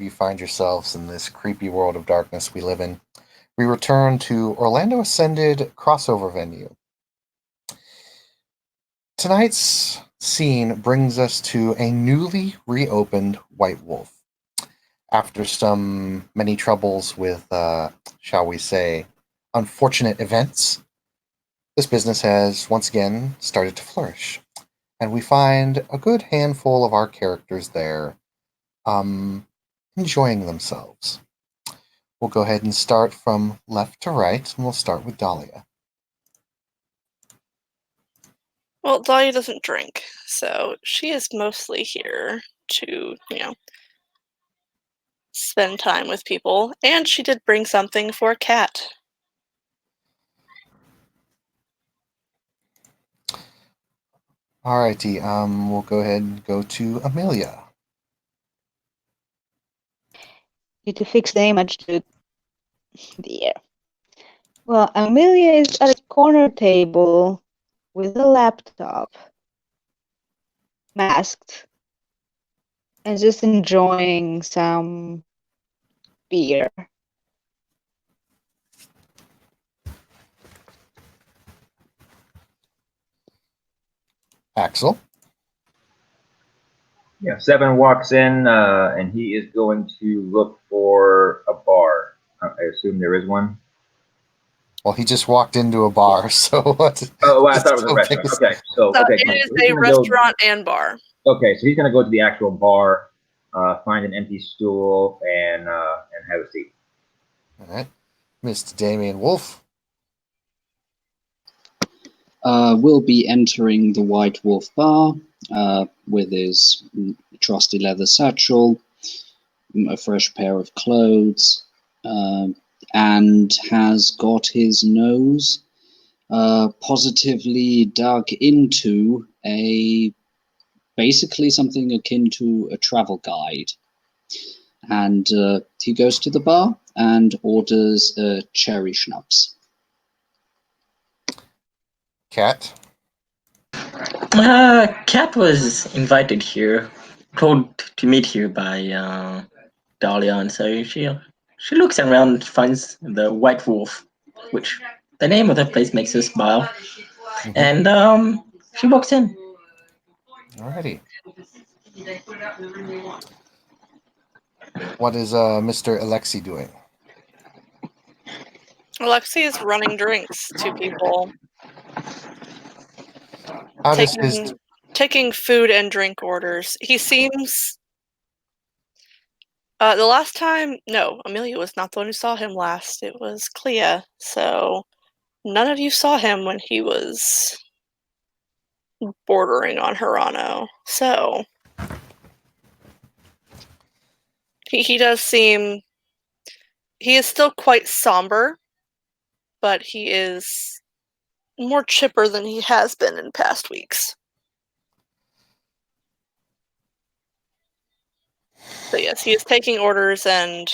you find yourselves in this creepy world of darkness we live in, we return to Orlando Ascended crossover venue. Tonight's scene brings us to a newly reopened White Wolf. After some many troubles with, shall we say, unfortunate events, this business has once again started to flourish. And we find a good handful of our characters there enjoying themselves. We'll go ahead and start from left to right, and we'll start with Dahlia. Well, Dahlia doesn't drink, so she is mostly here to, spend time with people. And she did bring something for Cat. Alrighty, we'll go ahead and go to Amelia. Need to fix the image to there. Well, Amelia is at a corner table with a laptop, masked, and just enjoying some beer. Axel. Yeah, Seven walks in, and he is going to look for a bar. I assume there is one. Well, he just walked into a bar, so what? Oh, well, I thought it was a restaurant. Okay, so it is a restaurant and bar. Okay, so he's going to go to the actual bar, find an empty stool, and have a seat. All right, Mr. Damien Wolf. Will be entering the White Wolf bar with his trusty leather satchel, a fresh pair of clothes, and has got his nose positively dug into basically something akin to a travel guide. And he goes to the bar and orders a cherry schnapps. Cat. Cat was invited here, told to meet here by Dahlia, and so she looks around, finds the White Wolf, which the name of the place makes her smile, and she walks in. Alrighty. What is Mr. Alexi doing? Alexi is running drinks to people. Taking food and drink orders. He seems... the last time... No, Amelia was not the one who saw him last. It was Clea. So none of you saw him when he was bordering on Hirano. So he does seem... He is still quite somber, but he is more chipper than he has been in past weeks. But yes, he is taking orders and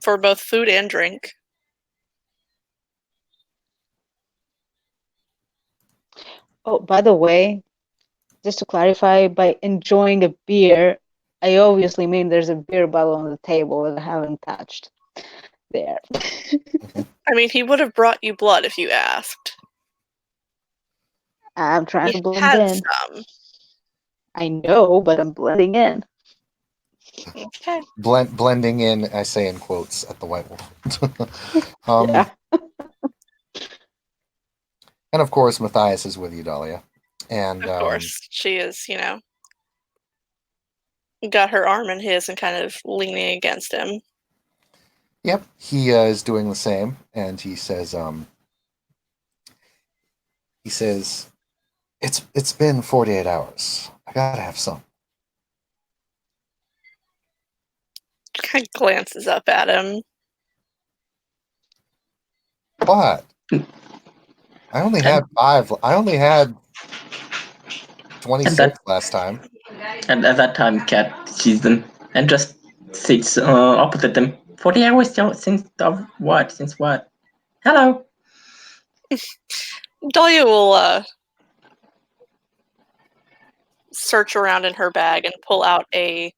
for both food and drink. Oh, by the way, just to clarify, by enjoying a beer, I obviously mean there's a beer bottle on the table that I haven't touched. There. I mean, he would have brought you blood if you asked. I'm trying to blend had in. Some. I know, but I'm blending in. Okay. Blending in, I say in quotes, at the White Wolf. Yeah. And of course, Matthias is with you, Dahlia. And of course, she is, got her arm in his and kind of leaning against him. Yep, he is doing the same, and he says, it's been 48 hours. I gotta have some. Kind of glances up at him. What? I only had 5. I only had 26 last time. And at that time, Cat sees them and just sits opposite them. 40 hours since what? Since what? Hello. Dahlia will search around in her bag and pull out a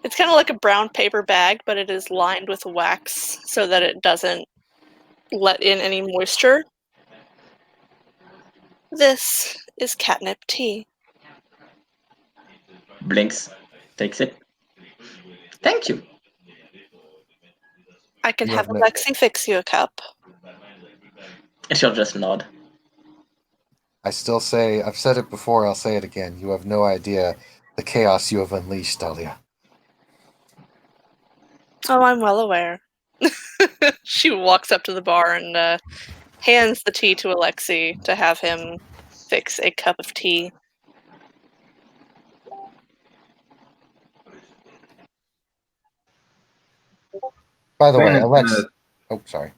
It's kind of like a brown paper bag, but it is lined with wax so that it doesn't let in any moisture. This is catnip tea. Blinks, takes it. Thank you. I can You have have no- Alexi fix you a cup. She'll just nod. I still say, I've said it before, I'll say it again. You have no idea the chaos you have unleashed, Dahlia. Oh, I'm well aware. She walks up to the bar and hands the tea to Alexi to have him fix a cup of tea. By the way, Seven is Alex. gonna- Oh, sorry.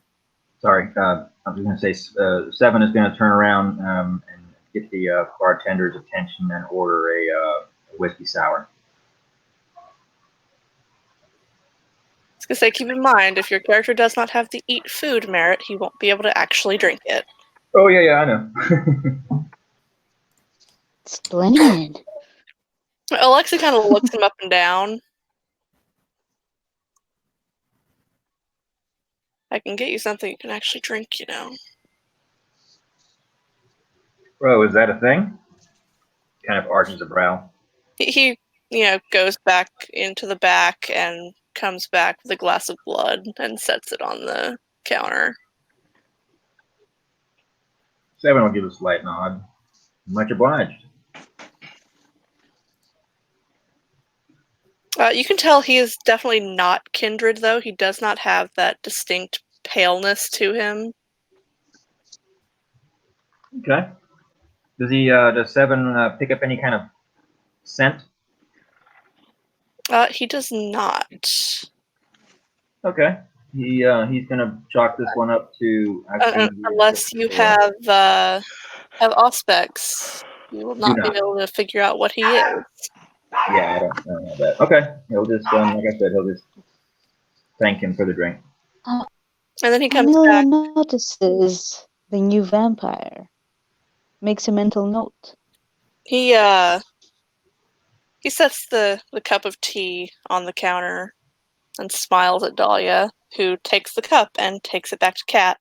Sorry, I was going to say 7 is going to turn around and get the bartender's attention and order a whiskey sour. I was gonna say, keep in mind, if your character does not have the eat food merit, he won't be able to actually drink it. Oh yeah, I know. Splendid. Alexi kind of looks him up and down. I can get you something you can actually drink, you know. Bro, is that a thing? Kind of arches a brow. He goes back into the back and comes back with a glass of blood and sets it on the counter. 7 will give a slight nod. Much obliged. You can tell he is definitely not kindred, though. He does not have that distinct paleness to him. Okay. Does 7 pick up any kind of scent? He does not. Okay. He's gonna chalk this one up to actually Unless you have Auspex, you will not be able to figure out what he is. Yeah, I don't have that. Okay. He'll just like I said, he'll just thank him for the drink. And then he comes Amelia back. notices the new vampire. Makes a mental note. He sets the cup of tea on the counter and smiles at Dahlia, who takes the cup and takes it back to Kat.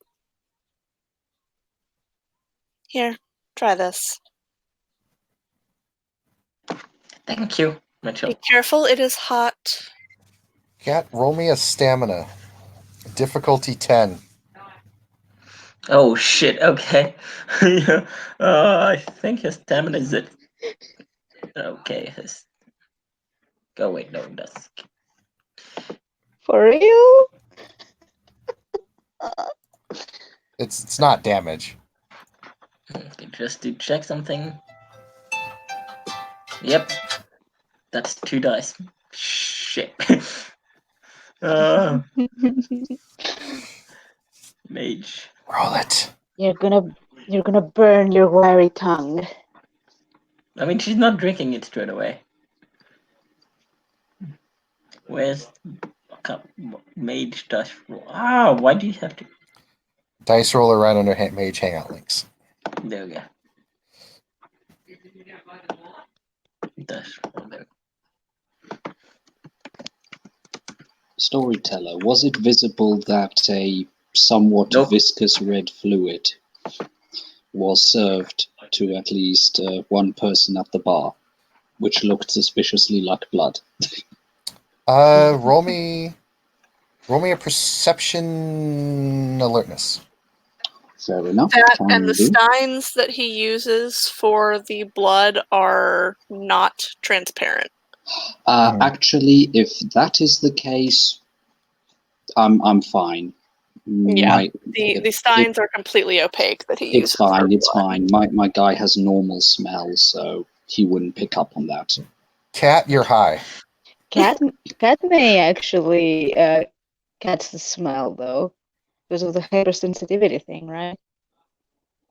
Here, try this. Thank you, Mitchell. Be careful, it is hot. Cat, roll me a stamina. Difficulty 10. Oh shit, okay. Yeah. I think his stamina is it. Okay, his. Go wait, no, that's. For real? It's not damage. Okay, just to check something. Yep. That's 2 dice. Shit. Mage. Roll it. You're gonna burn your wiry tongue. I mean, she's not drinking it straight away. Where's mage dice roll? Ah, why do you have to? Dice roller right under mage hangout links. There we go. Dice roll there. Storyteller, was it visible that a somewhat Nope. viscous red fluid was served to at least one person at the bar, which looked suspiciously like blood? Roll me a perception alertness. Fair enough. That can and the do. steins that he uses for the blood are not transparent. Actually, if that is the case, I'm fine. Yeah, the steins are completely opaque that he uses. It's fine. for It's blood. fine. My guy has normal smell, so he wouldn't pick up on that. Cat, you're high. Cat may actually catch the smell though, because of the hypersensitivity thing, right?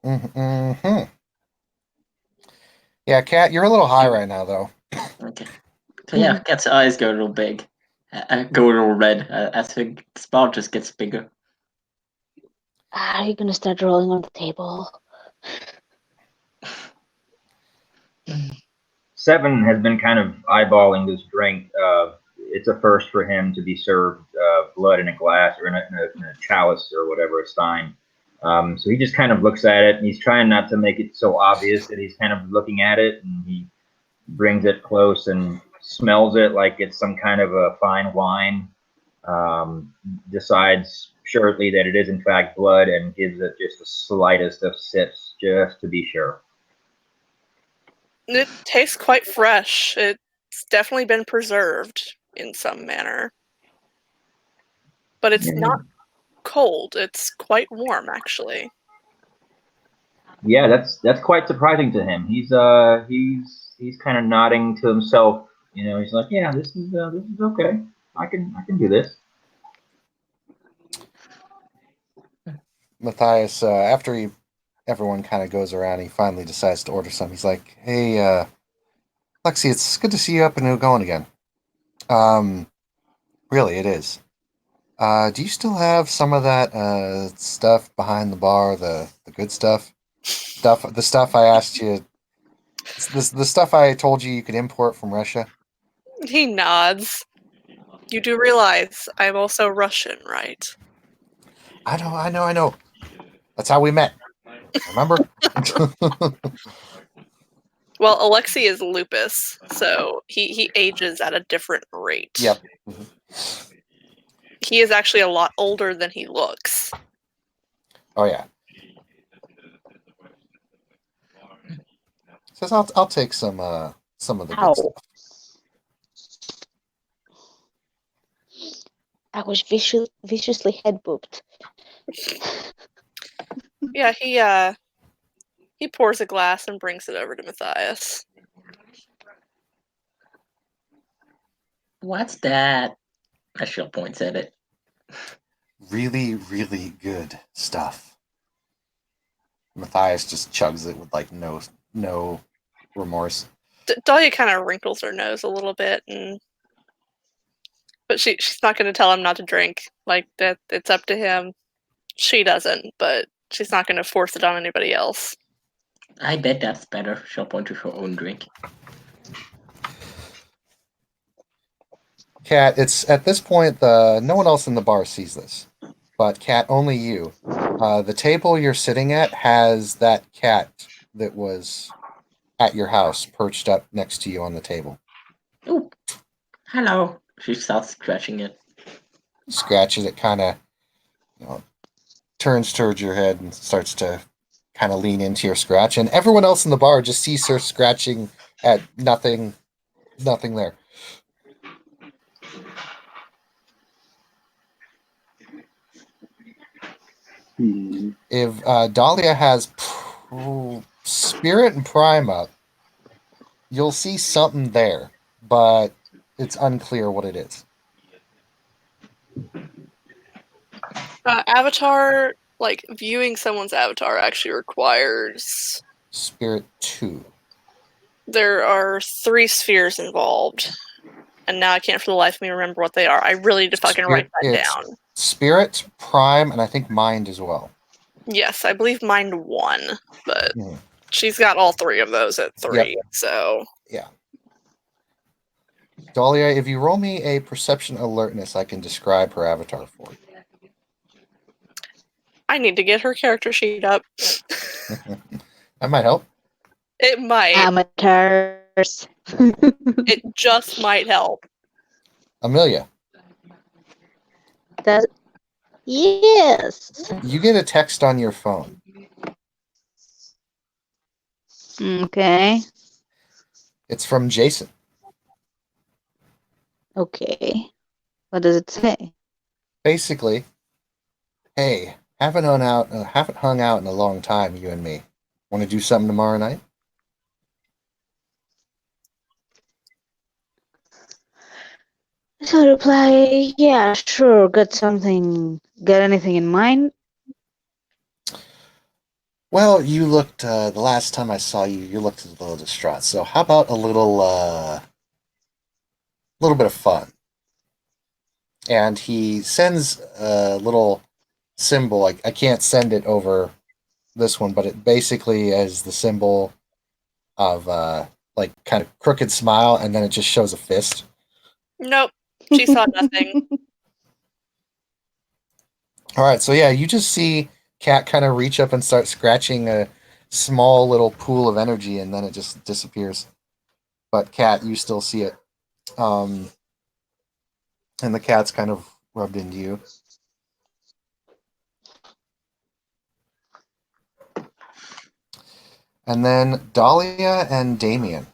Mm-hmm. Yeah, Cat, you're a little high right now, though. Okay. So yeah, Cat's eyes go a little big, go a little red as the spout just gets bigger. Are you gonna start rolling on the table? 7 has been kind of eyeballing this drink. it's a first for him to be served blood in a glass or in a chalice or whatever, a stein. So he just kind of looks at it, and he's trying not to make it so obvious that he's kind of looking at it, and he brings it close and smells it like it's some kind of a fine wine. Decides shortly that it is in fact blood, and gives it just the slightest of sips just to be sure. It tastes quite fresh. It's definitely been preserved in some manner. But it's not cold. It's quite warm, actually. Yeah, that's quite surprising to him. He's kind of nodding to himself. He's like, yeah, this is okay. I can do this. Matthias, after everyone kind of goes around, he finally decides to order some. He's like, "Hey, Lexi, it's good to see you up and going again." Really, it is. Do you still have some of that stuff behind the bar, the good stuff? The stuff I asked you, the stuff I told you could import from Russia? He nods. You do realize I'm also Russian, right? I know. That's how we met. Remember? Well, Alexei is lupus, so he ages at a different rate. Yep. He is actually a lot older than he looks. Oh yeah. Says I'll take some of the good stuff. I was viciously head booped. Yeah, he pours a glass and brings it over to Matthias. What's that? Ashil points at it. Really, really good stuff. Matthias just chugs it with like no remorse. Dahlia kind of wrinkles her nose a little bit, but she's not going to tell him not to drink. Like that, it's up to him. She doesn't, but she's not going to force it on anybody else. I bet that's better. She'll point to her own drink. Kat, it's at this point no one else in the bar sees this, but Kat, only you. The table you're sitting at has that cat that was at your house perched up next to you on the table. Oh, hello. She starts scratching it. Scratches it, kind of, turns towards your head and starts to kind of lean into your scratch, and everyone else in the bar just sees her scratching at nothing there. If Dahlia has Spirit and Prime up, you'll see something there, but it's unclear what it is. Avatar, like viewing someone's avatar actually requires Spirit 2. There are 3 spheres involved, and now I can't for the life of me remember what they are. I really need to fucking write that down. Spirit, Prime, and I think Mind as well. Yes, I believe Mind 1, but she's got all 3 of those at 3, so... Yeah. Dahlia, if you roll me a perception alertness, I can describe her avatar for you. I need to get her character sheet up. That might help. It might. Amateurs. It just might help. Amelia. Yes. You get a text on your phone. Okay. It's from Jason. Okay. What does it say? Basically, hey, haven't hung out in a long time, you and me. Want to do something tomorrow night? So I reply, yeah, sure. Got anything in mind? Well, you looked, the last time I saw you, you looked a little distraught. So how about a little bit of fun? And he sends a little symbol. I can't send it over this one, but it basically is the symbol of like kind of crooked smile, and then it just shows a fist. Nope. She saw nothing. All right, so yeah, you just see Cat kind of reach up and start scratching a small little pool of energy, and then it just disappears. But Cat, you still see it, and the cat's kind of rubbed into you. And then Dahlia and Damien.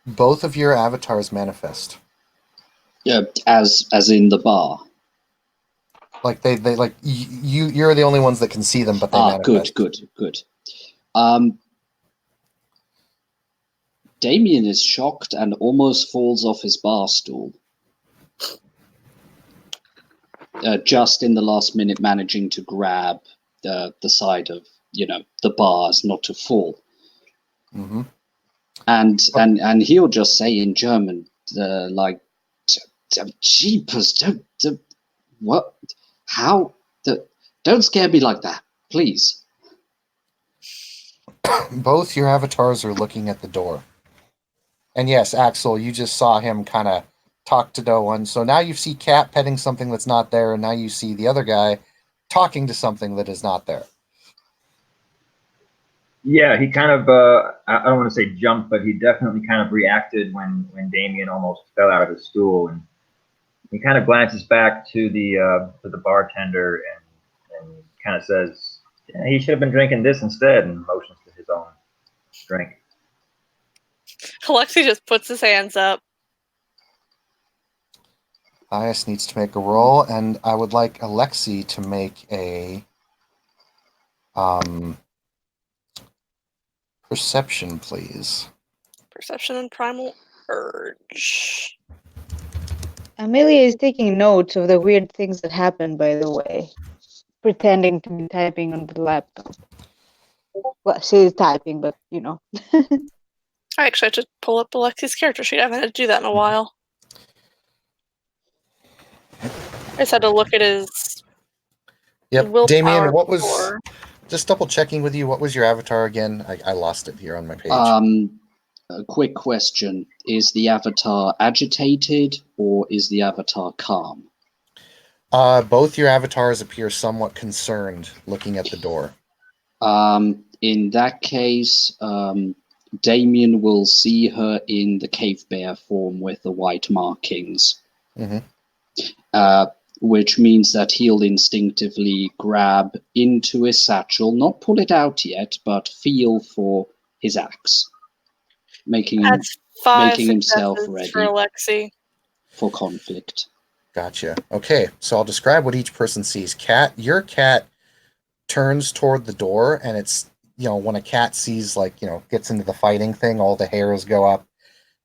Both of your avatars manifest. Yeah, as in the bar. Like they like you're the only ones that can see them, but they manifest. Good. Damien is shocked and almost falls off his bar stool. Just in the last minute, managing to grab the side of the bars not to fall. Mm-hmm. And he'll just say in German, like, "Jeepers, don't what? How? Don't scare me like that, please." Both your avatars are looking at the door. And yes, Axel, you just saw him kind of talk to no one. So now you see Cat petting something that's not there, and now you see the other guy talking to something that is not there. Yeah, he kind of, I don't want to say jumped, but he definitely kind of reacted when Damien almost fell out of his stool. And he kind of glances back to the bartender and kind of says, yeah, he should have been drinking this instead, and motions to his own drink. Alexi just puts his hands up. Matthias needs to make a roll, and I would like Alexi to make a perception, please. Perception and primal urge. Amelia is taking notes of the weird things that happen, by the way. Pretending to be typing on the laptop. Well, she's typing, but I actually had to pull up Alexi's character sheet. I haven't had to do that in a while. I just had to look at his willpower Damien, what was score. just double checking with you, what was your avatar again? I lost it here on my page. A quick question. Is the avatar agitated or is the avatar calm? Both your avatars appear somewhat concerned looking at the door. In that case, Damien will see her in the cave bear form with the white markings. Mm-hmm. Which means that he'll instinctively grab into his satchel, not pull it out yet, but feel for his axe, making himself ready for Alexi. For conflict. Gotcha. Okay, so I'll describe what each person sees. Cat, your cat turns toward the door, and it's, when a cat sees, gets into the fighting thing, all the hairs go up,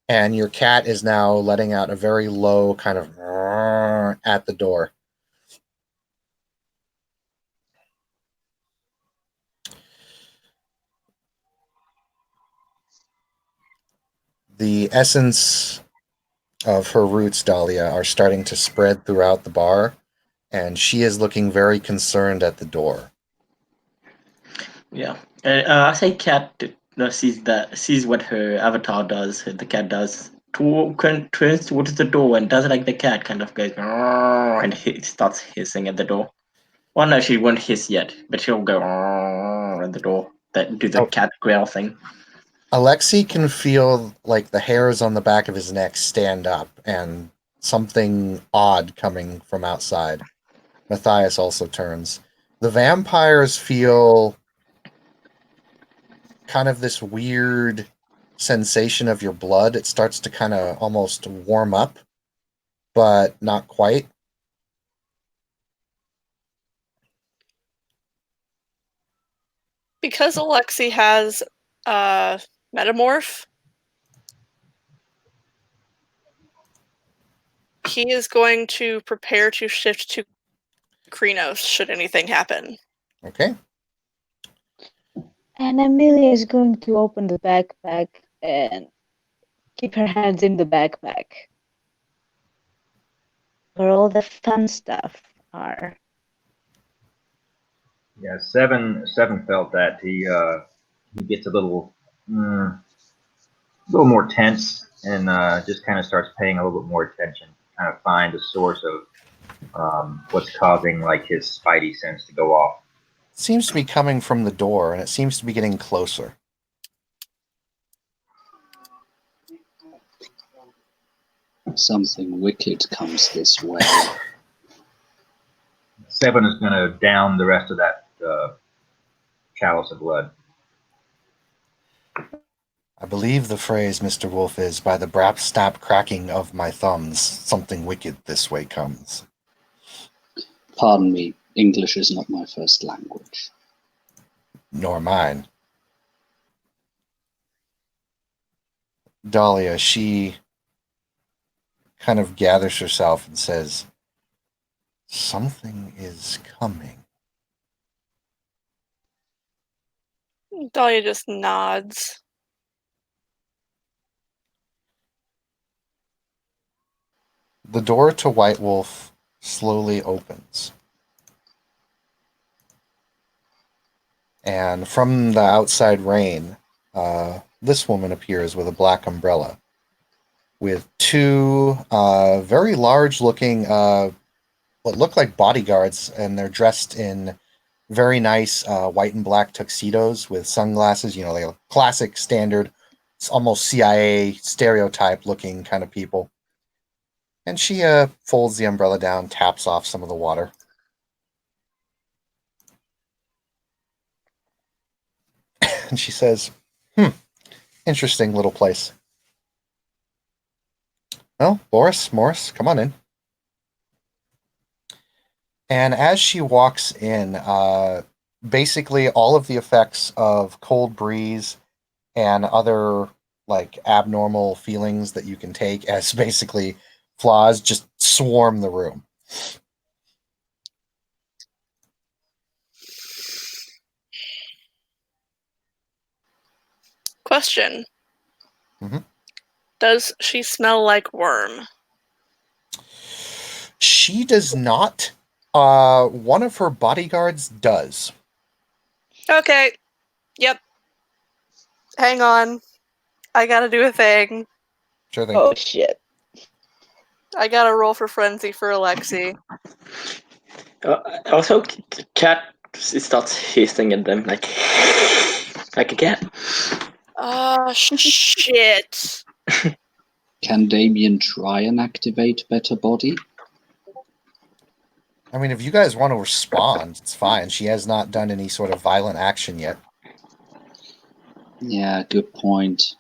and your cat is now letting out a very low kind of at the door. The essence of her roots, Dahlia, are starting to spread throughout the bar, and she is looking very concerned at the door. Yeah. I say cat sees what her avatar does, the cat does. Turns towards the door and does like the cat, kind of goes and starts hissing at the door. Well, no, she won't hiss yet, but she'll go at the door. Do the cat growl thing. Alexi can feel like the hairs on the back of his neck stand up and something odd coming from outside. Matthias also turns. The vampires feel kind of this weird sensation of your blood. It starts to kind of almost warm up, but not quite. Because Alexi has metamorph, he is going to prepare to shift to Krynos should anything happen. Okay. And Amelia is going to open the backpack and keep her hands in the backpack, where all the fun stuff are. Yeah, seven felt that he gets a little more tense and just kind of starts paying a little bit more attention, kind of find the source of what's causing like his spidey sense to go off. It seems to be coming from the door, and it seems to be getting closer. Something wicked comes this way. 7 is going to down the rest of that chalice of blood. I believe the phrase, Mr. Wolf, is, by the brap snap cracking of my thumbs, something wicked this way comes. Pardon me, English is not my first language. Nor mine. Dahlia, she kind of gathers herself and says, something is coming. Dahlia just nods. The door to White Wolf slowly opens. And from the outside rain, this woman appears with a black umbrella, with two very large-looking, what look like bodyguards, and they're dressed in very nice white and black tuxedos with sunglasses. You know, like a classic standard, it's almost CIA stereotype-looking kind of people. And she folds the umbrella down, taps off some of the water. And she says, interesting little place. Well, Morris, come on in. And as she walks in, basically all of the effects of cold breeze and other like abnormal feelings that you can take as basically flaws just swarm the room. Question. Mhm. Does she smell like worm? She does not. One of her bodyguards does. Okay. Yep. Hang on. I gotta do a thing. Sure thing. Oh shit. I gotta roll for frenzy for Alexi. Also, cat starts hissing at them like a cat. Oh, shit. Can Damien try and activate Better Body? I mean, if you guys want to respond, it's fine. She has not done any sort of violent action yet. Yeah, good point.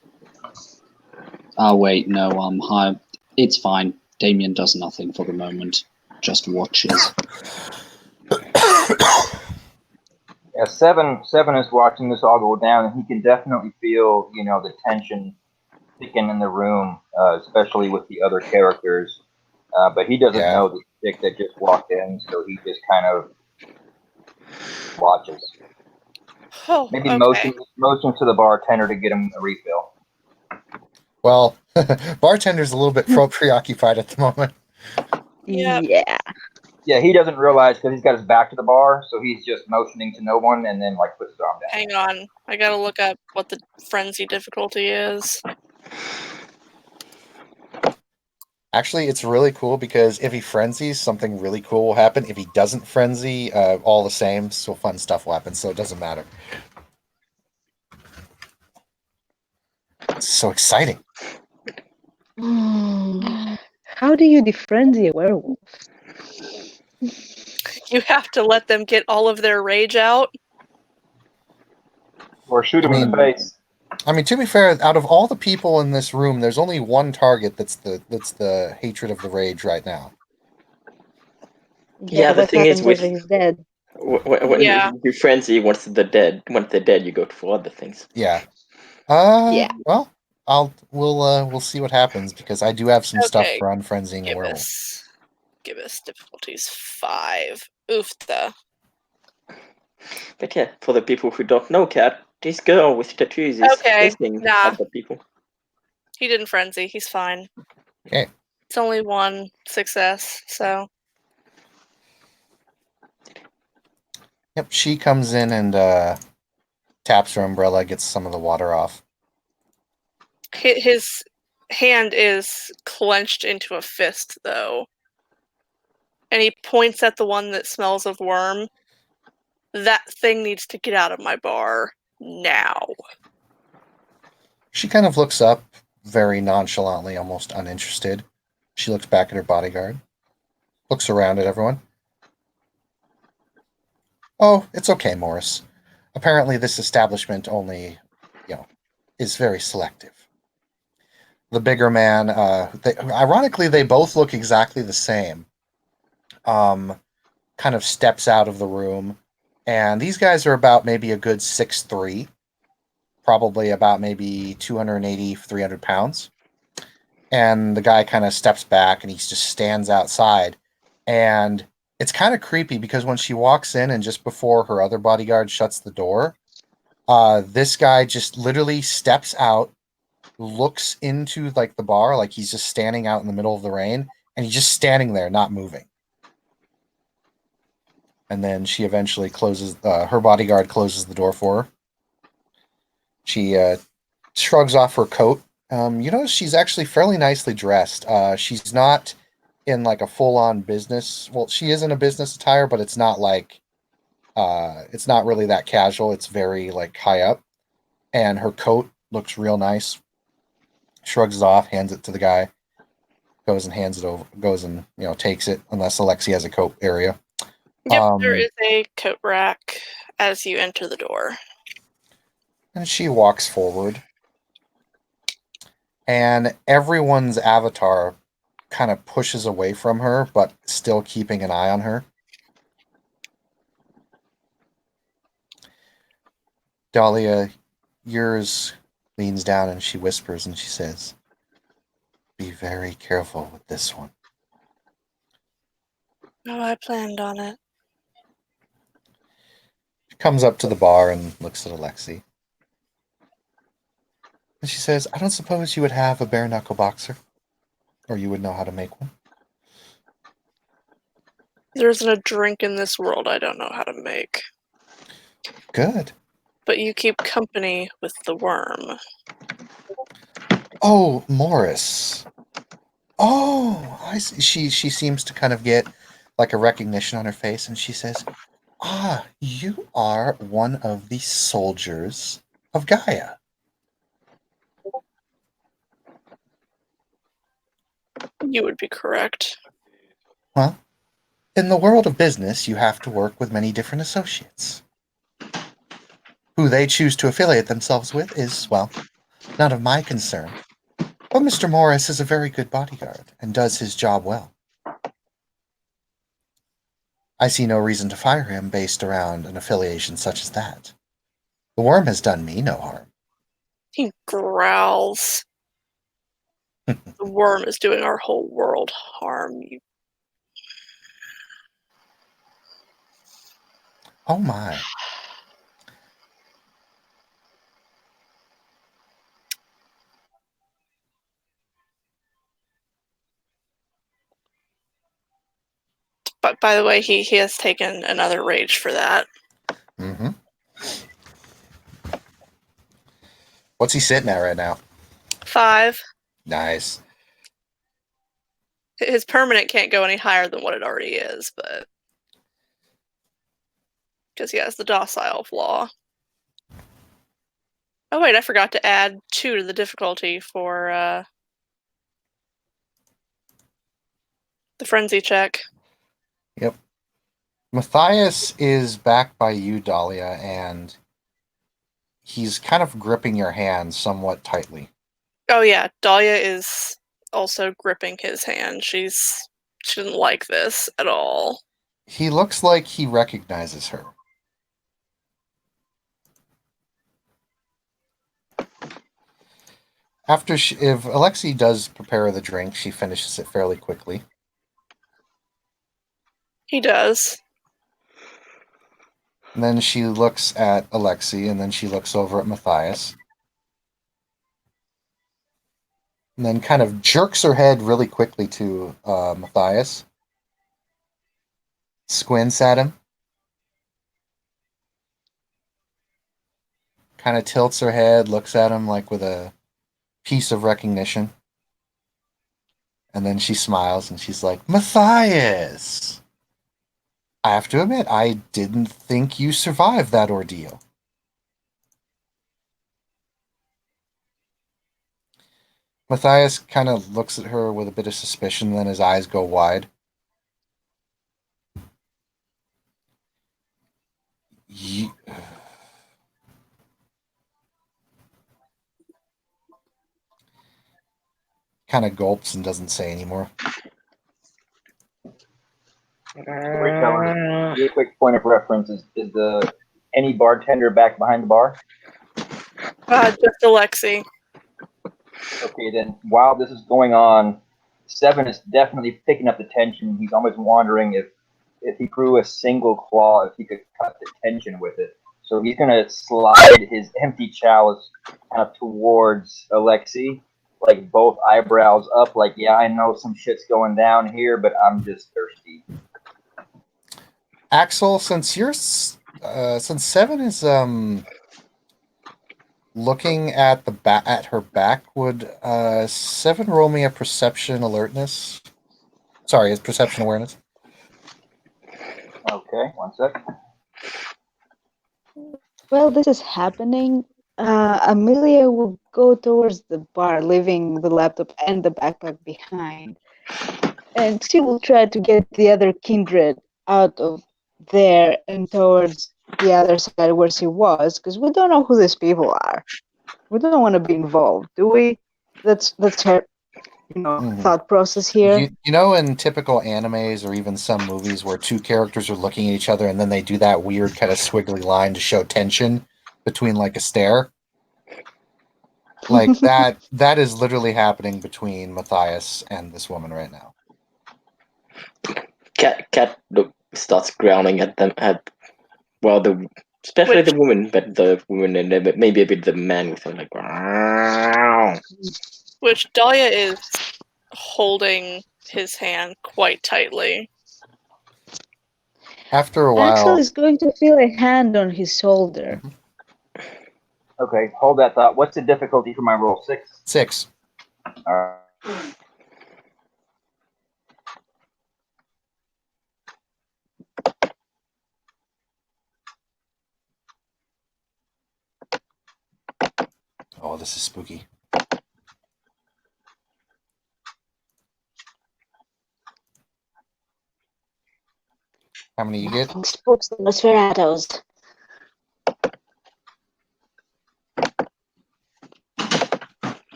Oh wait, no, hi. It's fine. Damien does nothing for the moment. Just watches. Yeah, seven is watching this all go down, and he can definitely feel, the tension thicken in the room, especially with the other characters. But he doesn't know the chick that just walked in, so he just kind of watches. Oh, Maybe okay. motion to the bartender to get him a refill. Well, bartender's a little bit preoccupied at the moment. Yep. Yeah. Yeah, he doesn't realize because he's got his back to the bar, so he's just motioning to no one and then like puts his arm down. Hang on. I gotta look up what the frenzy difficulty is. Actually, it's really cool because if he frenzies, something really cool will happen. If he doesn't frenzy, all the same, so fun stuff will happen, so it doesn't matter. It's so exciting. How do you defrenzy a werewolf? You have to let them get all of their rage out. Or shoot him in the face. I mean, to be fair, out of all the people in this room, there's only one target that's the hatred of the rage right now. Yeah, the what thing is happens with- if he's dead? When you frenzy, once they're dead, you go for other things. Yeah. Yeah. Well, we'll see what happens because I do have some stuff Okay. for unfrenzying a Give werewolf. us difficulties 5. Oofta. But yeah, for the people who don't know, cat, this girl with tattoos is Okay, hissing nah. at the people. He didn't frenzy. He's fine. Okay. It's only 1 success, so. Yep, she comes in and taps her umbrella, gets some of the water off. His hand is clenched into a fist, though. And he points at the one that smells of worm. That thing needs to get out of my bar now. She kind of looks up very nonchalantly, almost uninterested. She looks back at her bodyguard, looks around at everyone. Oh, it's okay, Morris. Apparently this establishment only, is very selective. The bigger man, ironically, they both look exactly the same. Kind of steps out of the room, and these guys are about maybe a good 6'3", probably about maybe 280, 300 pounds. And the guy kind of steps back and he just stands outside. And it's kind of creepy because when she walks in and just before her other bodyguard shuts the door, this guy just literally steps out, looks into like the bar, like he's just standing out in the middle of the rain, and he's just standing there, not moving. And then she eventually closes, her bodyguard closes the door for her. She shrugs off her coat. You notice she's actually fairly nicely dressed. She's not in like a full-on business. Well, she is in a business attire, but it's not like, it's not really that casual. It's very like high up. And her coat looks real nice. Shrugs it off, hands it to the guy. Goes and hands it over. Goes and takes it. Unless Alexi has a coat area. Yep, there is a coat rack as you enter the door. And she walks forward. And everyone's avatar kind of pushes away from her, but still keeping an eye on her. Dahlia, yours leans down and she whispers and she says, "Be very careful with this one." Oh, I planned on it. She comes up to the bar and looks at Alexi. And she says, "I don't suppose you would have a bare knuckle boxer? Or you would know how to make one?" There isn't a drink in this world I don't know how to make. Good. But you keep company with the worm. Oh, Morris. Oh, I see. She seems to kind of get like a recognition on her face, and she says, "Ah, you are one of the soldiers of Gaia." You would be correct. Well, in the world of business, you have to work with many different associates. Who they choose to affiliate themselves with is, well, none of my concern. But Mr. Morris is a very good bodyguard and does his job well. I see no reason to fire him based around an affiliation such as that. The worm has done me no harm. He growls. The worm is doing our whole world harm. Oh my. But by the way, he has taken another rage for that. Mm-hmm. What's he sitting at right now? 5. Nice. His permanent can't go any higher than what it already is, but because he has the docile flaw. Oh wait, I forgot to add 2 to the difficulty for the frenzy check. Yep. Matthias is back by you, Dahlia, and he's kind of gripping your hand somewhat tightly. Oh yeah, Dahlia is also gripping his hand. She didn't like this at all. He looks like he recognizes her. If Alexi does prepare the drink, she finishes it fairly quickly. He does. And then she looks at Alexi, and then she looks over at Matthias. And then kind of jerks her head really quickly to Matthias. Squints at him. Kind of tilts her head, looks at him like with a piece of recognition. And then she smiles and she's like, Matthias! I have to admit, I didn't think you survived that ordeal. Matthias kind of looks at her with a bit of suspicion, then his eyes go wide. You... kind of gulps and doesn't say anymore. Storyteller, real quick point of reference is the any bartender back behind the bar? Just Alexi. Okay, then while this is going on, Seven is definitely picking up the tension. He's almost wondering if he grew a single claw, if he could cut the tension with it. So he's gonna slide his empty chalice kind of towards Alexi, like both eyebrows up, like, yeah, I know some shit's going down here, but I'm just thirsty. Axel, since Seven is looking at at her back, would Seven roll me a perception alertness? Sorry, it's perception awareness. Okay, 1 sec. While this is happening, Amelia will go towards the bar, leaving the laptop and the backpack behind. And she will try to get the other kindred out of there and towards the other side where she was, because we don't know who these people are. We don't want to be involved, do we? That's her, thought process here. You know, in typical animes or even some movies where two characters are looking at each other and then they do that weird kind of squiggly line to show tension between like a stare? Like that is literally happening between Matthias and this woman right now. Cat starts growling at them, especially the woman, but the woman and maybe a bit the man with him, like. Which Dahlia is holding his hand quite tightly. After a while, Axel is going to feel a hand on his shoulder. Okay, hold that thought. What's the difficulty for my roll? 6? 6. All right. Oh, this is spooky. How many you get? Nothing spooks the Nosferatus.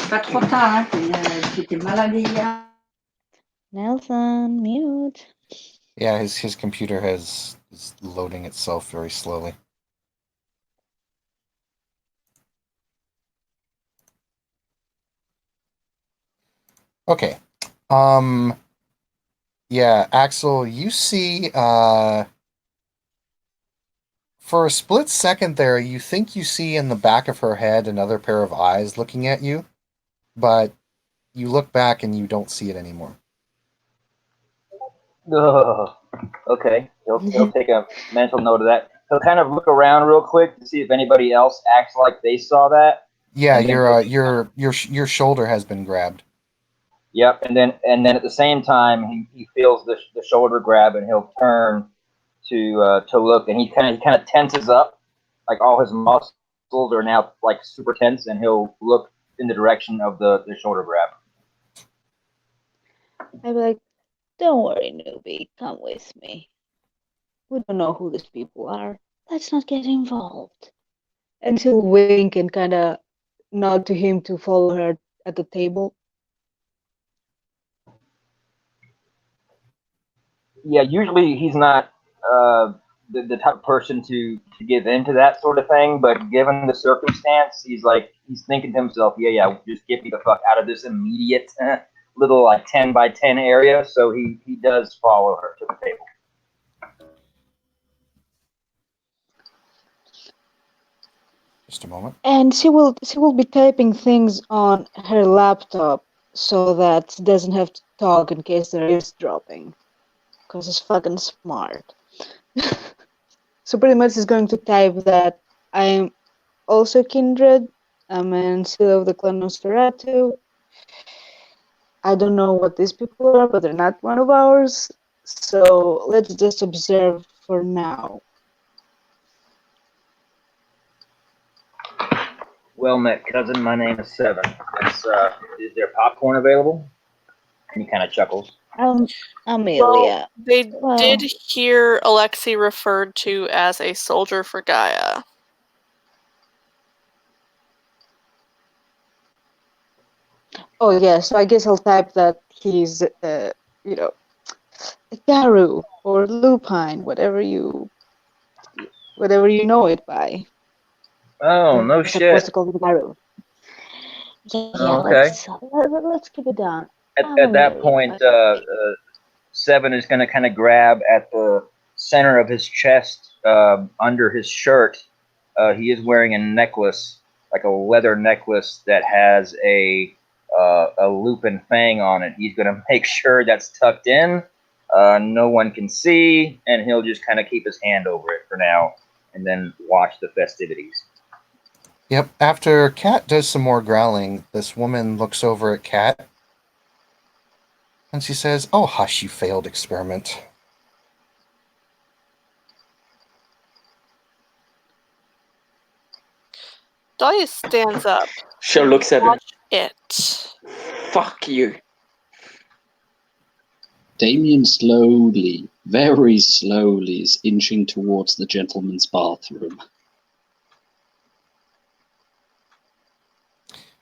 Pas trop tard, c'était maladie. Nelson, mute. Yeah, his computer is loading itself very slowly. Okay. Yeah, Axel, you see for a split second there, you think you see in the back of her head another pair of eyes looking at you, but you look back and you don't see it anymore. Ugh. Okay, he'll take a mental note of that. He'll kind of look around real quick to see if anybody else acts like they saw that. Yeah, your shoulder has been grabbed. Yep, and then at the same time he feels the shoulder grab and he'll turn to look, and he kind of tenses up, like all his muscles are now like super tense, and he'll look in the direction of the shoulder grab. I'd be like, don't worry, newbie, come with me. We don't know who these people are. Let's not get involved. And she'll wink and kind of nod to him to follow her at the table. Yeah, usually he's not the type of person to give into that sort of thing, but given the circumstance, he's thinking to himself, yeah, just get me the fuck out of this immediate little like 10 by 10 area. So he does follow her to the table. Just a moment. And she will be typing things on her laptop so that she doesn't have to talk in case they're eavesdropping. Because she's fucking smart. So pretty much she's going to type that I am also kindred. I'm an seal of the clan Nosferatu. I don't know what these people are, but they're not one of ours. So let's just observe for now. Well met, cousin. My name is Seven. Is there popcorn available? And he kind of chuckles. Amelia. They Well, did hear Alexei referred to as a soldier for Gaia. oh yeah, so I guess I'll type that he's, you know, a Garu or Lupine, whatever you know it by. Oh, no I'm supposed to shit. call it Garu. Yeah, Oh, okay. let's keep it down. At that point, Seven is going to kind of grab at the center of his chest, under his shirt. He is wearing a necklace, like a leather necklace that has a lupin fang on it. He's going to make sure that's tucked in. No one can see, and he'll just kind of keep his hand over it for now, and then watch the festivities. Yep. After Cat does some more growling, this woman looks over at Cat and she says, "Oh, hush, you failed experiment." Dahlia stands up. She looks at him. Watch it. Fuck you. Damien slowly, very slowly, is inching towards the gentleman's bathroom.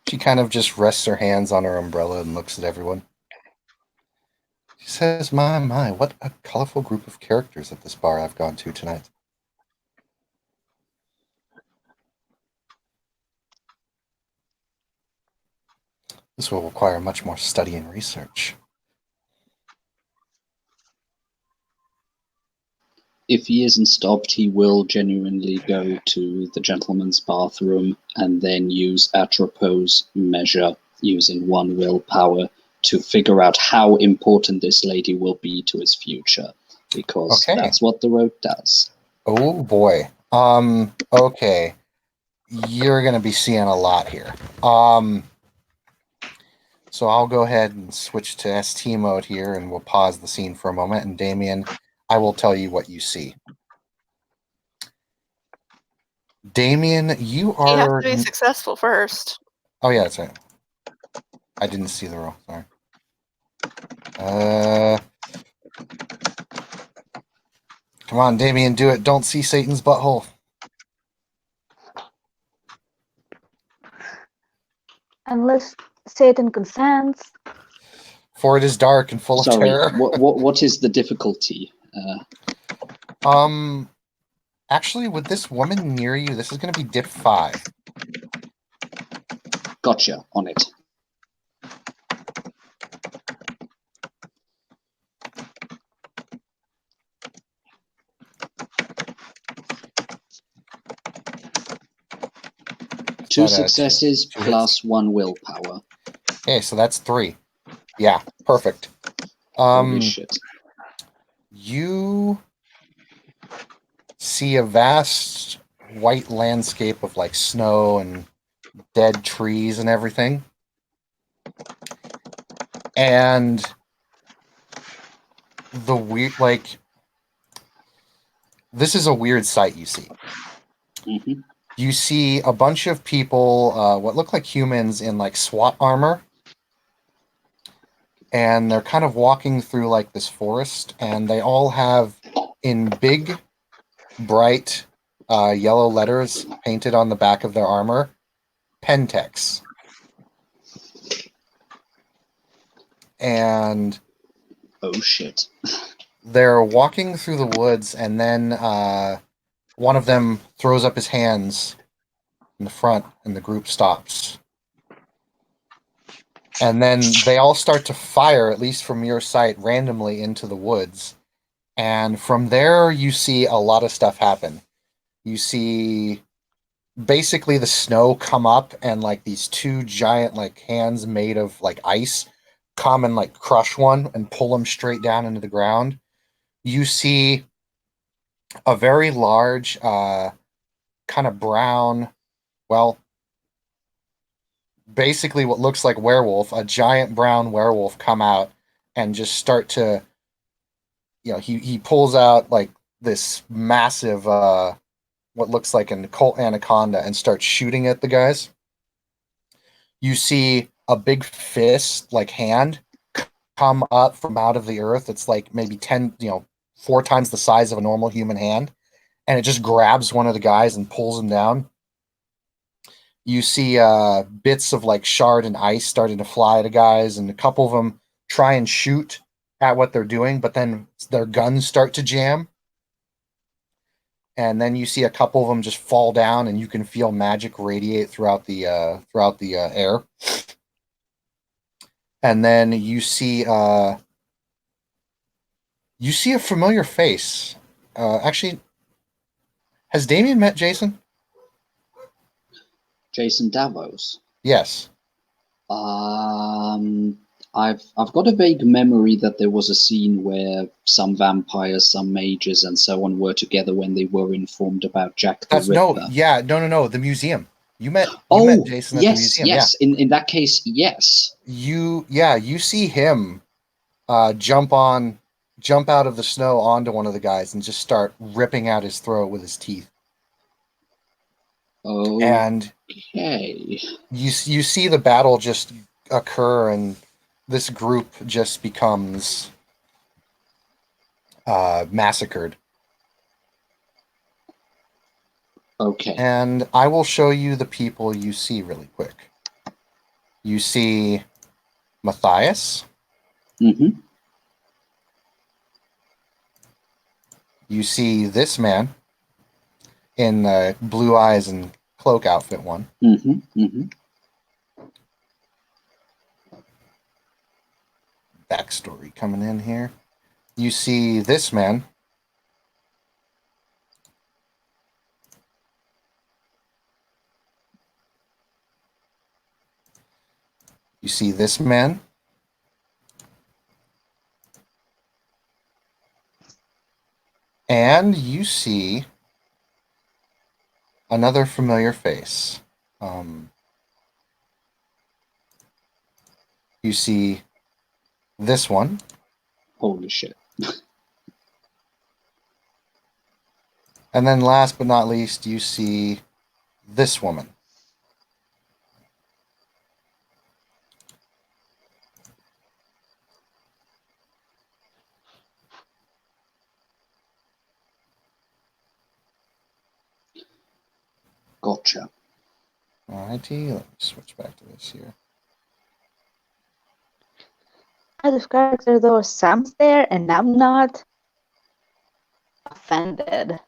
She kind of just rests her hands on her umbrella and looks at everyone. She says, my, what a colorful group of characters at this bar I've gone to tonight. This will require much more study and research. If he isn't stopped, he will genuinely go to the gentleman's bathroom and then use Atropo's measure, using one willpower, to figure out how important this lady will be to his future, because Okay. that's what the road does. Oh boy. Okay. You're gonna be seeing a lot here. So I'll go ahead and switch to ST mode here and we'll pause the scene for a moment. And Damien, I will tell you what you see. Damien, you You have are. to be successful first. Oh, yeah, that's right. I didn't see the roll. Sorry. Come on, Damien, do it. Don't see Satan's butthole. Unless Satan consents. For it is dark and full of Sorry, terror. what is the difficulty? Actually, with this woman near you, this is going to be dip 5. Gotcha, on it. Two successes plus 1 willpower. Okay, so that's 3. Yeah, perfect. Holy shit. You see a vast white landscape of like snow and dead trees and everything. And the weird, like, this is a weird sight you see. Mm-hmm. You see a bunch of people, what look like humans in like SWAT armor. And they're kind of walking through like this forest, and they all have in big, bright yellow letters painted on the back of their armor, Pentex. And oh shit. They're walking through the woods, and then one of them throws up his hands in the front, and the group stops. And then they all start to fire, at least from your sight, randomly into the woods. And from there, you see a lot of stuff happen. You see basically the snow come up, and like these 2 giant like hands made of like ice come and like crush one and pull him straight down into the ground. You see a very large kind of brown, well, basically what looks like werewolf, a giant brown werewolf, come out and just start to, he pulls out like this massive, what looks like an Colt anaconda and starts shooting at the guys. You see a big fist, like hand, come up from out of the earth. It's like maybe 10, 4 times the size of a normal human hand. And it just grabs one of the guys and pulls him down. You see bits of like shard and ice starting to fly at guys, and a couple of them try and shoot at what they're doing, but then their guns start to jam. And then you see a couple of them just fall down, and you can feel magic radiate throughout the air. And then you see a familiar face. Actually, has Damien met Jason? Jason Davos. Yes. I've got a vague memory that there was a scene where some vampires, some mages, and so on were together when they were informed about Jack the Ripper. No. The museum. You met Jason at the museum. Yes. Yeah. In that case, yes. You see him jump out of the snow onto one of the guys and just start ripping out his throat with his teeth. Oh. And you see the battle just occur, and this group just becomes massacred. Okay. And I will show you the people you see really quick. You see Matthias. Mm-hmm. You see this man in the blue eyes and cloak outfit one. Mm-hmm. Mm-hmm. Backstory coming in here. You see this man. You see this man. And you see another familiar face. You see this one. Holy shit. And then last but not least, you see this woman. Gotcha. Alrighty, let me switch back to this here. Out of character though, Sam's there and I'm not. Offended.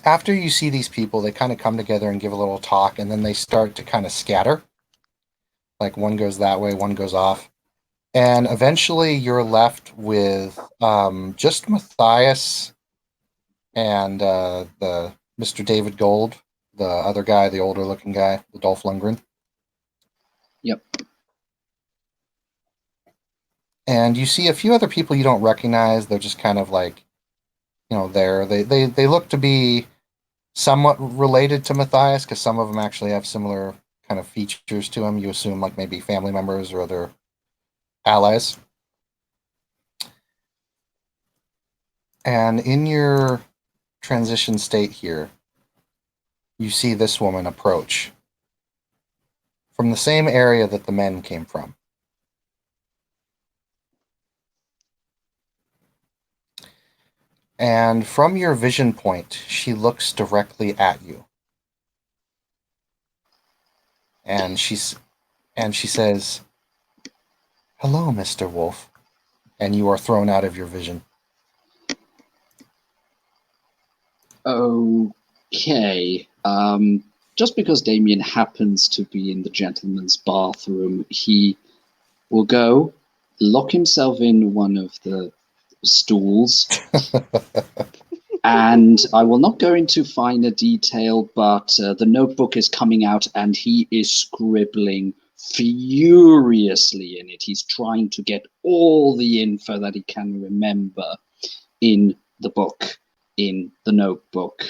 After you see these people, they kind of come together and give a little talk, and then they start to kind of scatter. Like one goes that way, one goes off. And eventually you're left with just Matthias and the Mr. David Gold, the other guy, the older looking guy, the Dolph Lundgren. Yep. And you see a few other people you don't recognize. They're just kind of like, there. They look to be somewhat related to Matthias, because some of them actually have similar kind of features to him. You assume like maybe family members or other allies. And in your transition state here, you see this woman approach from the same area that the men came from. And from your vision point, she looks directly at you. And she says, "Hello, Mr. Wolf." And you are thrown out of your vision. Okay. Just because Damien happens to be in the gentleman's bathroom, he will go lock himself in one of the stools. And I will not go into finer detail, but the notebook is coming out and he is scribbling furiously in it. He's trying to get all the info that he can remember in the book, in the notebook.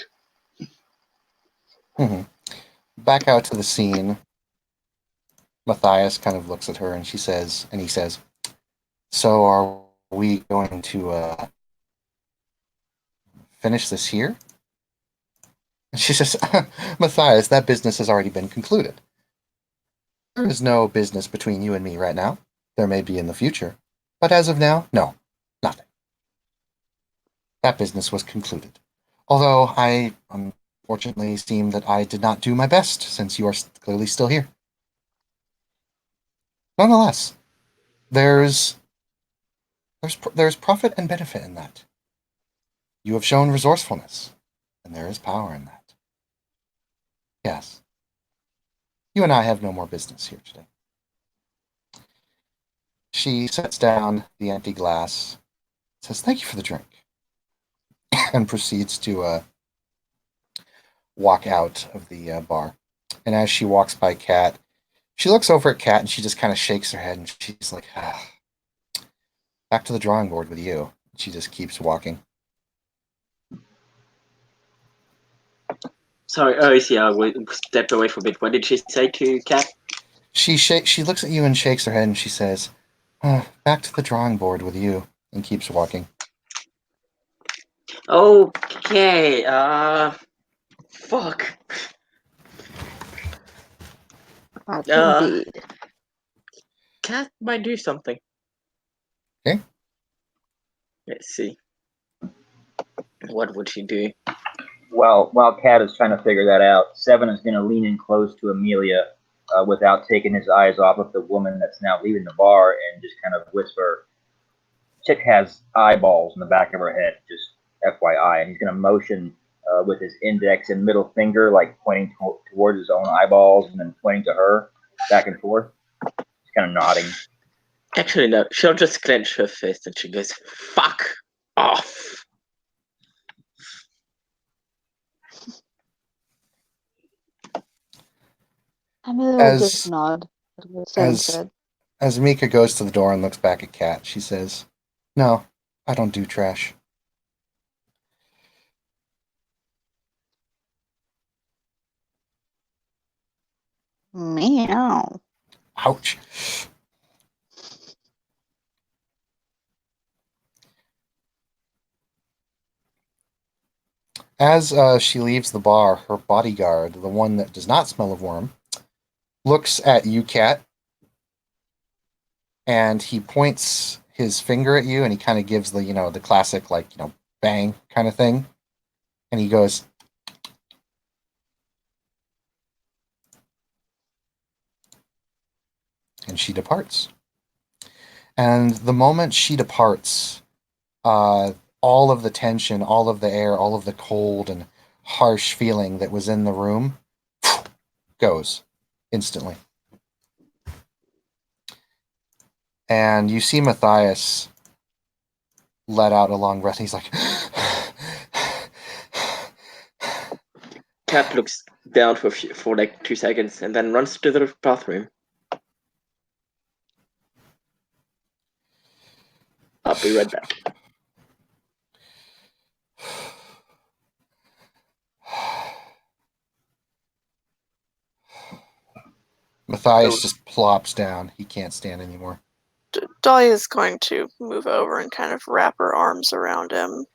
Back out to the scene, Matthias kind of looks at her and he says, "So are we going to finish this here?" And she says, "Matthias, that business has already been concluded. There is no business between you and me right now. There may be in the future, but as of now, no, nothing. That business was concluded. Although I unfortunately seem that I did not do my best, since you are clearly still here. Nonetheless, there's profit and benefit in that. You have shown resourcefulness, and there is power in that. Yes. You and I have no more business here today." She sets down the empty glass, says, "Thank you for the drink," and proceeds to walk out of the bar. And as she walks by Kat, she looks over at Kat and she just kind of shakes her head and she's like, "Back to the drawing board with you." She just keeps walking. Sorry, yeah, we stepped away for a bit. What did she say to Kat? She looks at you and shakes her head and she says, "Back to the drawing board with you," and keeps walking. Okay, fuck. But indeed. Kat might do something. Okay. Let's see. What would she do? Well, while Kat is trying to figure that out, Seven is going to lean in close to Amelia without taking his eyes off of the woman that's now leaving the bar and just kind of whisper, "Chick has eyeballs in the back of her head, just FYI." And he's going to motion with his index and middle finger, like pointing towards his own eyeballs and then pointing to her back and forth. He's kind of nodding. Actually, no. She'll just clench her fist and she goes, "Fuck off." Amelia will just nod. As Mika goes to the door and looks back at Kat, she says, "No, I don't do trash." Meow. Ouch. As she leaves the bar, her bodyguard, the one that does not smell of worm, looks at you, Kat, and he points his finger at you, and he kind of gives the classic bang kind of thing, and he goes, and she departs. And the moment she departs, all of the tension, all of the air, all of the cold and harsh feeling that was in the room goes instantly. And you see Matthias let out a long breath. He's like, Kat looks down for like 2 seconds and then runs to the bathroom. I'll be right back. Matthias just plops down. He can't stand anymore. Dahlia is going to move over and kind of wrap her arms around him.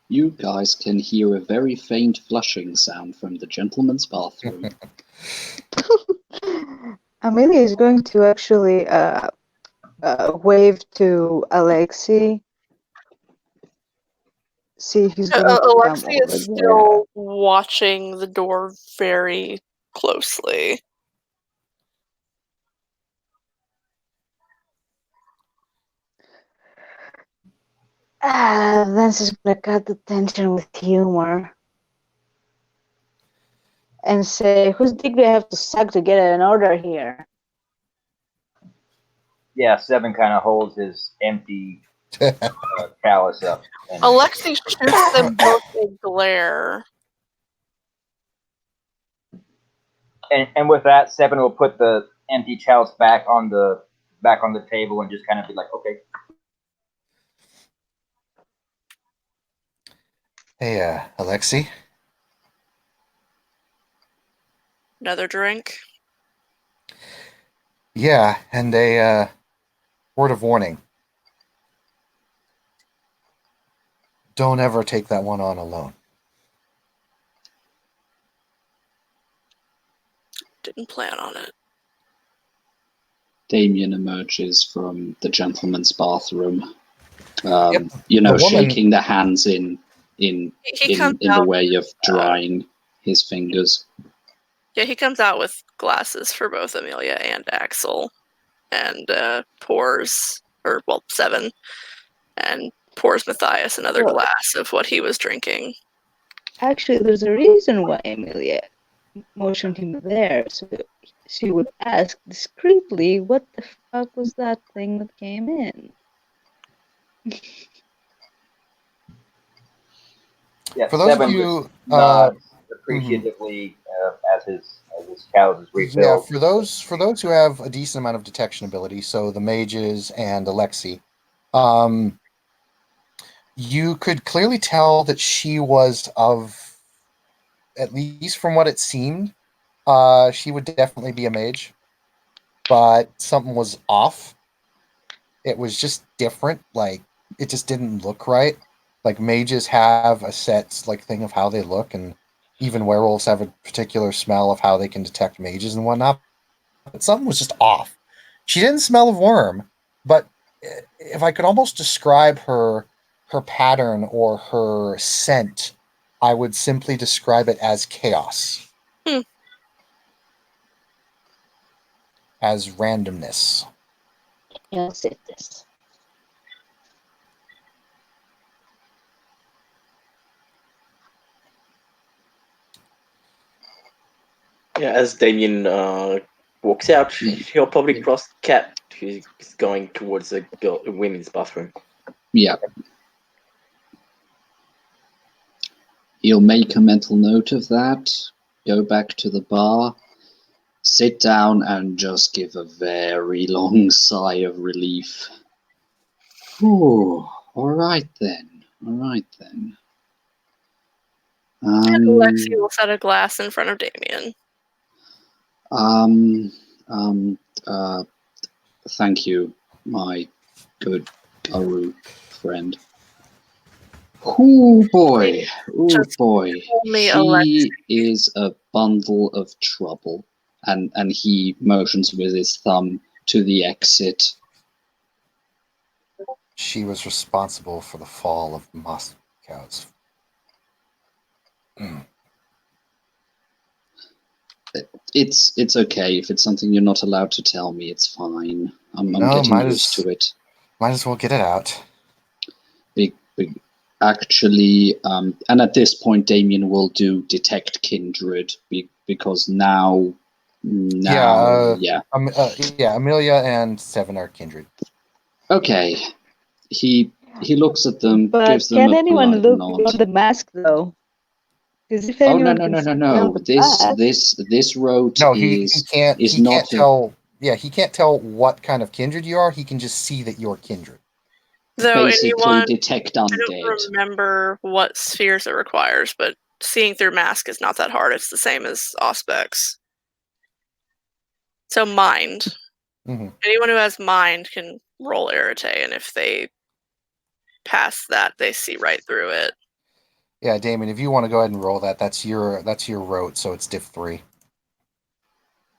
You guys can hear a very faint flushing sound from the gentleman's bathroom. Amelia is going to actually wave to Alexei. See if he's going to come Alexei over is there. still watching the door very closely. Then she's going to cut the tension with humor. And say, whose dick do I have to suck to get an order here? Yeah, Seven kind of holds his empty chalice up. And Alexei shoots them both a glare. And with that, Seven will put the empty chalice back on the table and just kind of be like, "Okay." Hey, Alexi. Another drink? Yeah, and a word of warning. Don't ever take that one on alone. Didn't plan on it. Damien emerges from the gentleman's bathroom. Yep, You know, the woman- shaking the hands in He comes the out. way of drying his fingers. Yeah, he comes out with glasses for both Amelia and Axel, and pours, Seven, and pours Matthias another Well- glass of what he was drinking. Actually, there's a reason why Amelia motioned him there, so she would ask discreetly, what the fuck was that thing that came in? Yeah, For those of Seven you, just nods appreciatively as his cows is yeah, refilled. for those who have a decent amount of detection ability, so the mages and Alexi, you could clearly tell that she was of, at least from what it seemed, she would definitely be a mage, but something was off. It was just different. Like, it just didn't look right. Like, mages have a set like thing of how they look, and even werewolves have a particular smell of how they can detect mages and whatnot. But something was just off. She didn't smell of worm, but if I could almost describe her pattern or her scent, I would simply describe it as chaos. Hmm. As randomness. Yes, it is. Yeah, as Damien walks out, he'll probably cross Cat, who's going towards the women's bathroom. Yeah. He'll make a mental note of that, go back to the bar, sit down, and just give a very long sigh of relief. Ooh, all right then. And Alexi will set a glass in front of Damien. Thank you, my good guru friend. Oh boy, me, he is a bundle of trouble, and he motions with his thumb to the exit. She was responsible for the fall of Moscow's. It's okay if it's something you're not allowed to tell me. It's fine. I'm No, getting used to it. Might as well get it out. Actually, and at this point, Damien will do detect kindred because now, yeah, Amelia and Seven are kindred. Okay, he looks at them, But gives them can a anyone polite look nod. beyond the mask, though? Because if Oh no anyone no can no see no beyond no! the mask, This road No, he can't. is He not can't tell. Yeah, he can't tell what kind of kindred you are. He can just see that you're kindred. Though basically anyone, detect I undead. don't remember what spheres it requires, but seeing through mask is not that hard. It's the same as Auspex. So mind. Mm-hmm. Anyone who has mind can roll Arete, and if they pass that, they see right through it. Yeah, Damien, if you want to go ahead and roll that, that's your rote, so it's diff 3.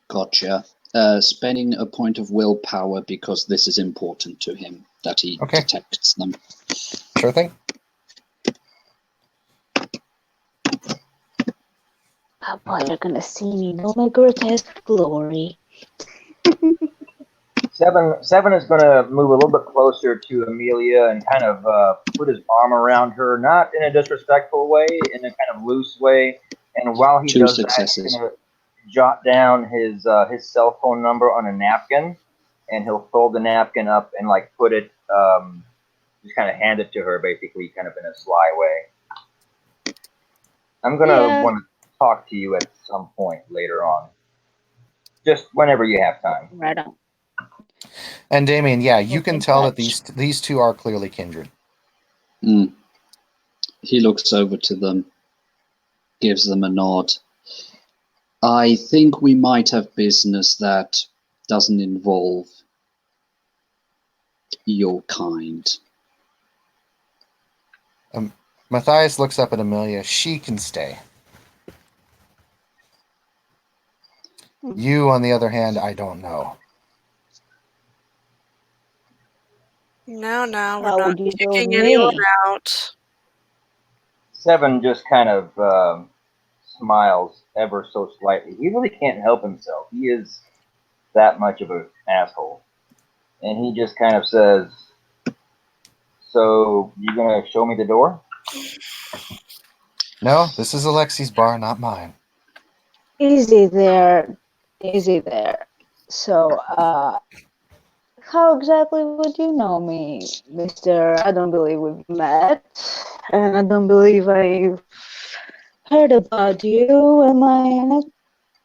Gotcha. Spending a point of willpower because this is important to him that he detects them. Sure thing. oh boy, you're gonna see me in all my grotesque glory. Seven is going to move a little bit closer to Amelia and kind of put his arm around her, not in a disrespectful way, in a kind of loose way. And while he does that, he's going to jot down his cell phone number on a napkin, and he'll fold the napkin up and like put it, just kind of hand it to her, basically, kind of in a sly way. I'm going to want to talk to you at some point later on, just whenever you have time. Right on. And Damien, yeah, you can tell that these two are clearly kindred. Mm. He looks over to them, gives them a nod. I think we might have business that doesn't involve your kind. Matthias looks up at Amelia. She can stay. You, on the other hand, I don't know. No, we're How not would you tell kicking anyone me? out. Seven just kind of smiles ever so slightly. He really can't help himself. He is that much of an asshole. And he just kind of says, "So, you gonna show me the door?" No, this is Alexi's bar, not mine. Easy there. So, how exactly would you know me, Mister? I don't believe we've met, and I don't believe I've heard about you. I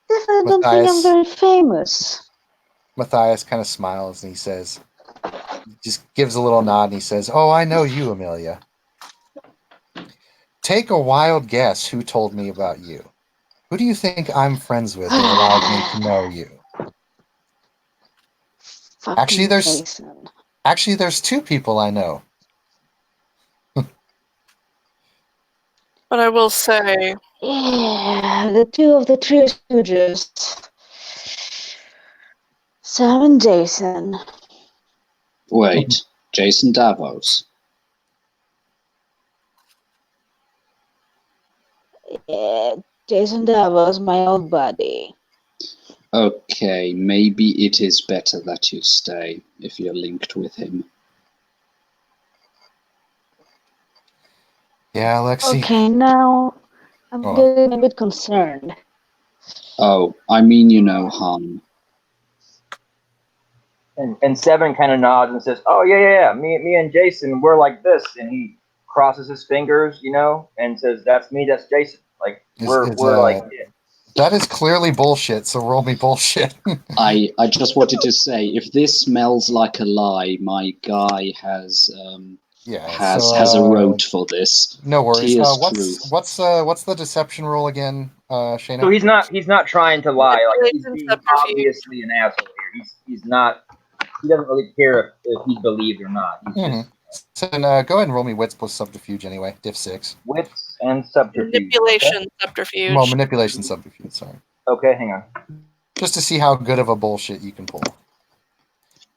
definitely don't think I'm very famous. Matthias kind of smiles and he says, just gives a little nod and he says, "Oh, I know you, Amelia. Take a wild guess who told me about you. Who do you think I'm friends with that allows me to know you?" Fucking Jason. Actually, there's two people I know. But I will say, Yeah, the two of the Three Stooges. Sam and Jason. Wait, Jason Davos. Yeah, Jason Davos, my old buddy. Okay, maybe it is better that you stay if you're linked with him. Yeah, Alexi. Okay, now I'm getting a bit concerned. Oh, I mean you no harm. And Seven kind of nods and says, "Oh yeah. Me and Jason, we're like this." And he crosses his fingers, and says, "That's me. That's Jason." Like we're like. Yeah. That is clearly bullshit. So roll me bullshit. I just wanted to say, if this smells like a lie, my guy has a road for this. No worries. Truth. What's the deception roll again, Shayna? So he's not trying to lie. Like he's Manipulation, being subterfuge. obviously an asshole here. He's not. He doesn't really care if he's believed or not. He's just So go ahead and roll me wits plus subterfuge anyway. Diff 6. wits and subterfuge. Manipulation, Okay? subterfuge. Well, manipulation subterfuge. Sorry. Okay, hang on. Just to see how good of a bullshit you can pull.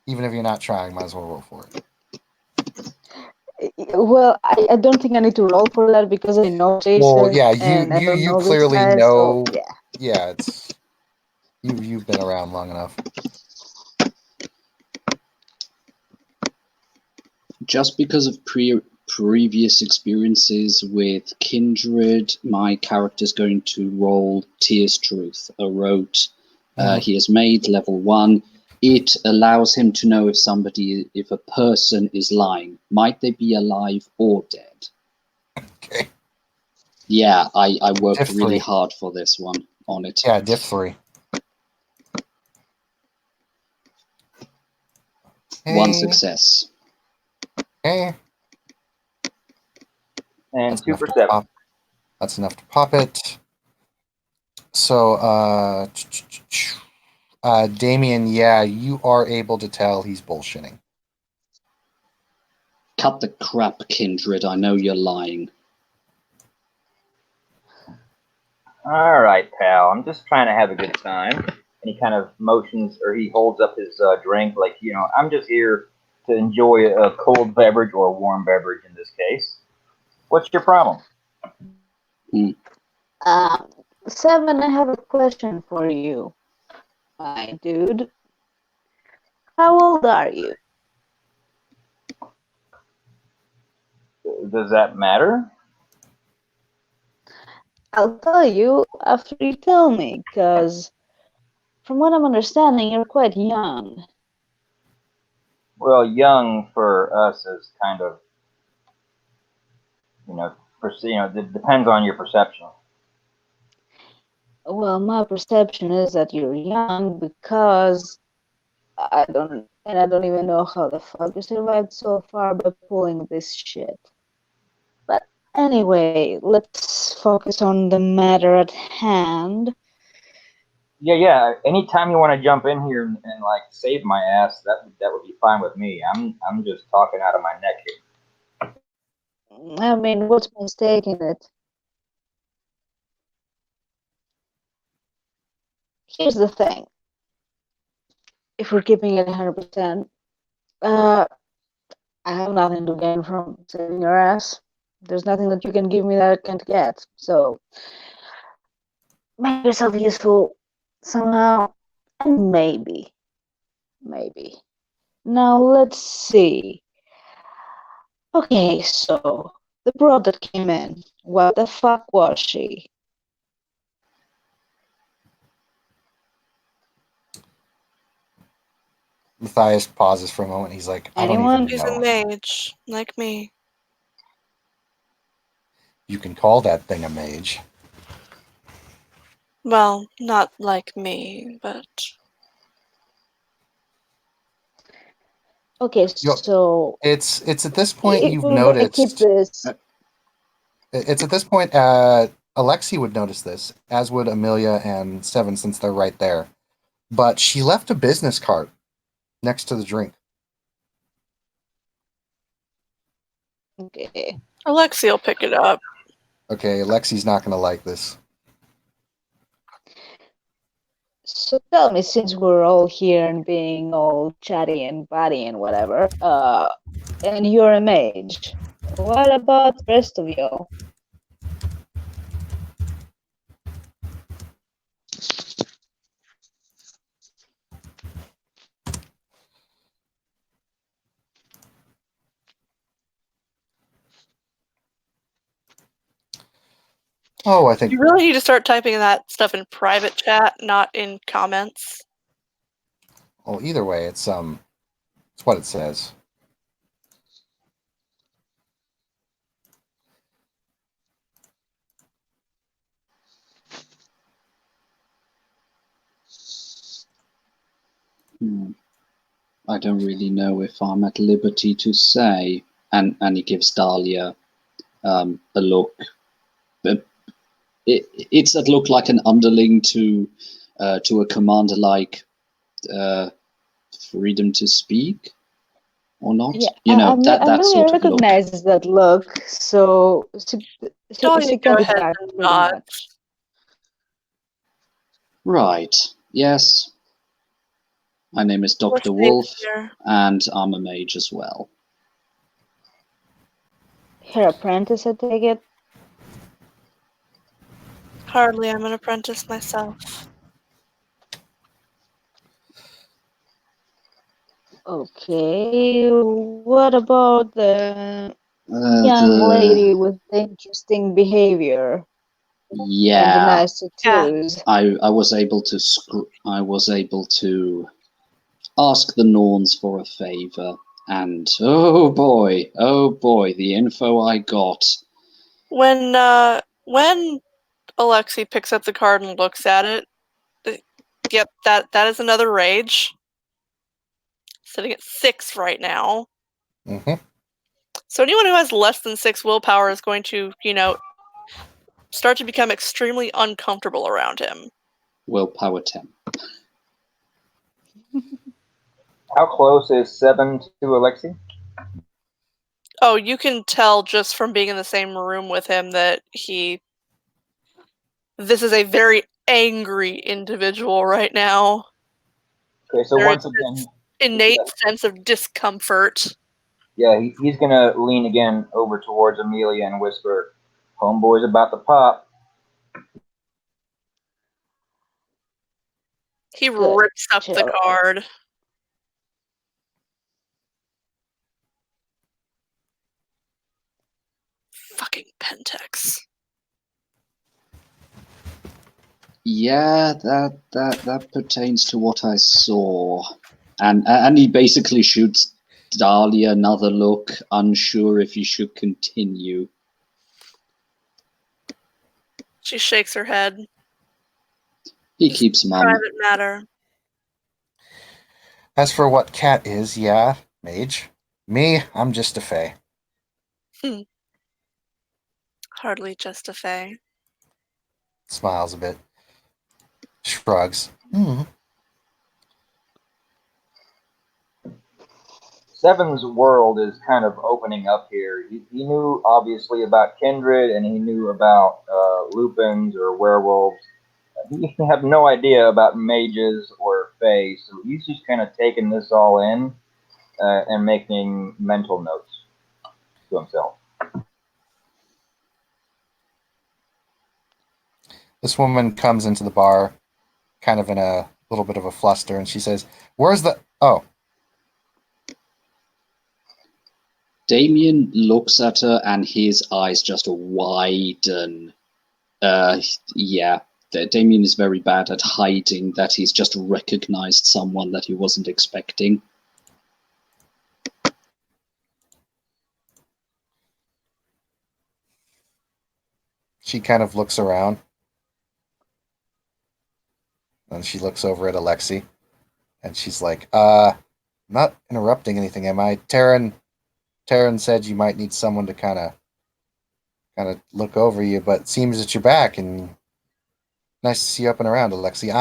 Even if you're not trying, might as well roll for it. Well, I don't think I need to roll for that because I know Jason. Well, yeah, and I don't you know clearly this guy, know. So, yeah, it's you've been around long enough. Just because of previous experiences with Kindred, my character is going to roll Tears Truth, a rote he has made, level 1. It allows him to know if a person is lying. Might they be alive or dead? Okay. Yeah, I worked Diff really 3. hard for this one on it. Yeah, diff 3. One success. Okay. And That's 2 for 7. That's enough to pop it. So, Damien, yeah, you are able to tell he's bullshitting. Cut the crap, Kindred. I know you're lying. All right, pal. I'm just trying to have a good time. And he kind of motions, or he holds up his drink, like, I'm just here to enjoy a cold beverage or a warm beverage in this case. What's your problem? Seven, I have a question for you, my dude. How old are you? Does that matter? I'll tell you after you tell me, because from what I'm understanding, you're quite young. Well, young for us is kind of, it depends on your perception. Well, my perception is that you're young because I don't even know how the fuck you survived so far by pulling this shit. But Anyway, let's focus on the matter at hand. Yeah. Anytime you want to jump in here and like save my ass, that would be fine with me. I'm just talking out of my neck here. I mean, what's my stake in it? Here's the thing. If we're keeping it 100%, I have nothing to gain from saving your ass. There's nothing that you can give me that I can't get. So make yourself useful somehow, and maybe. Now let's see. Okay, so the broad that came in, what the fuck was she? Matthias pauses for a moment. He's like, I don't Anyone? even She's a know. mage, like me. You can call that thing a mage. Well, not like me, but Okay, so It's at this point if you've we're gonna keep noticed. this, It's at this point Alexi would notice this, as would Amelia and Seven, since they're right there. But she left a business card next to the drink. okay. Alexi will pick it up. Okay, Alexi's not going to like this. So tell me, since we're all here and being all chatty and batty and whatever, and you're a mage, what about the rest of y'all? Oh, I think. You really need to start typing that stuff in private chat, not in comments. Well, either way, it's what it says. I don't really know if I'm at liberty to say. And he gives Dahlia a look. It's that look like an underling to a commander like freedom to speak or not. Yeah, You know, that Amelia sort of look. recognizes that look, so Dahlia, she go got it ahead back and pretty nod. much. Right. Yes. My name is What's Dr. your name, Wolf, dear? and I'm a mage as well. Her apprentice, I take it? Hardly. I'm an apprentice myself. Okay, what about the young The lady with the interesting behavior and the yeah, nice tattoos? I was able to I was able to ask the Norns for a favor, and oh boy, the info I got. When Alexi picks up the card and looks at it, yep, that is another rage. Sitting at 6 right now. Mm-hmm. So anyone who has less than 6 willpower is going to, start to become extremely uncomfortable around him. Willpower 10. How close is 7 to Alexi? Oh, you can tell just from being in the same room with him that this is a very angry individual right now. Okay, so There once is again, innate sense of discomfort. yeah, he's gonna lean again over towards Amelia and whisper, "Homeboy's about to pop." He Good. rips up the Chill. card. Fucking Pentex. Yeah, that pertains to what I saw, and he basically shoots Dahlia another look, unsure if he should continue. She shakes her head. He keeps mum. Private matter. As for what Cat is, yeah, mage. Me, I'm just a fae. Hardly just a fae. Smiles a bit. Shrugs. Hmm. Seven's world is kind of opening up here. He knew obviously about kindred, and he knew about lupins or werewolves. He had no idea about mages or fae, so he's just kind of taking this all in and making mental notes to himself. This woman comes into the bar, kind of in a little bit of a fluster, and she says, "Where's the? Oh, Damien looks at her and his eyes just widen. Yeah, Damien is very bad at hiding that he's just recognized someone that he wasn't expecting. She kind of looks around, and she looks over at Alexi, and she's like, I'm not interrupting anything, am I? Taryn said you might need someone to kind of look over you, but it seems that you're back, and nice to see you up and around, Alexi.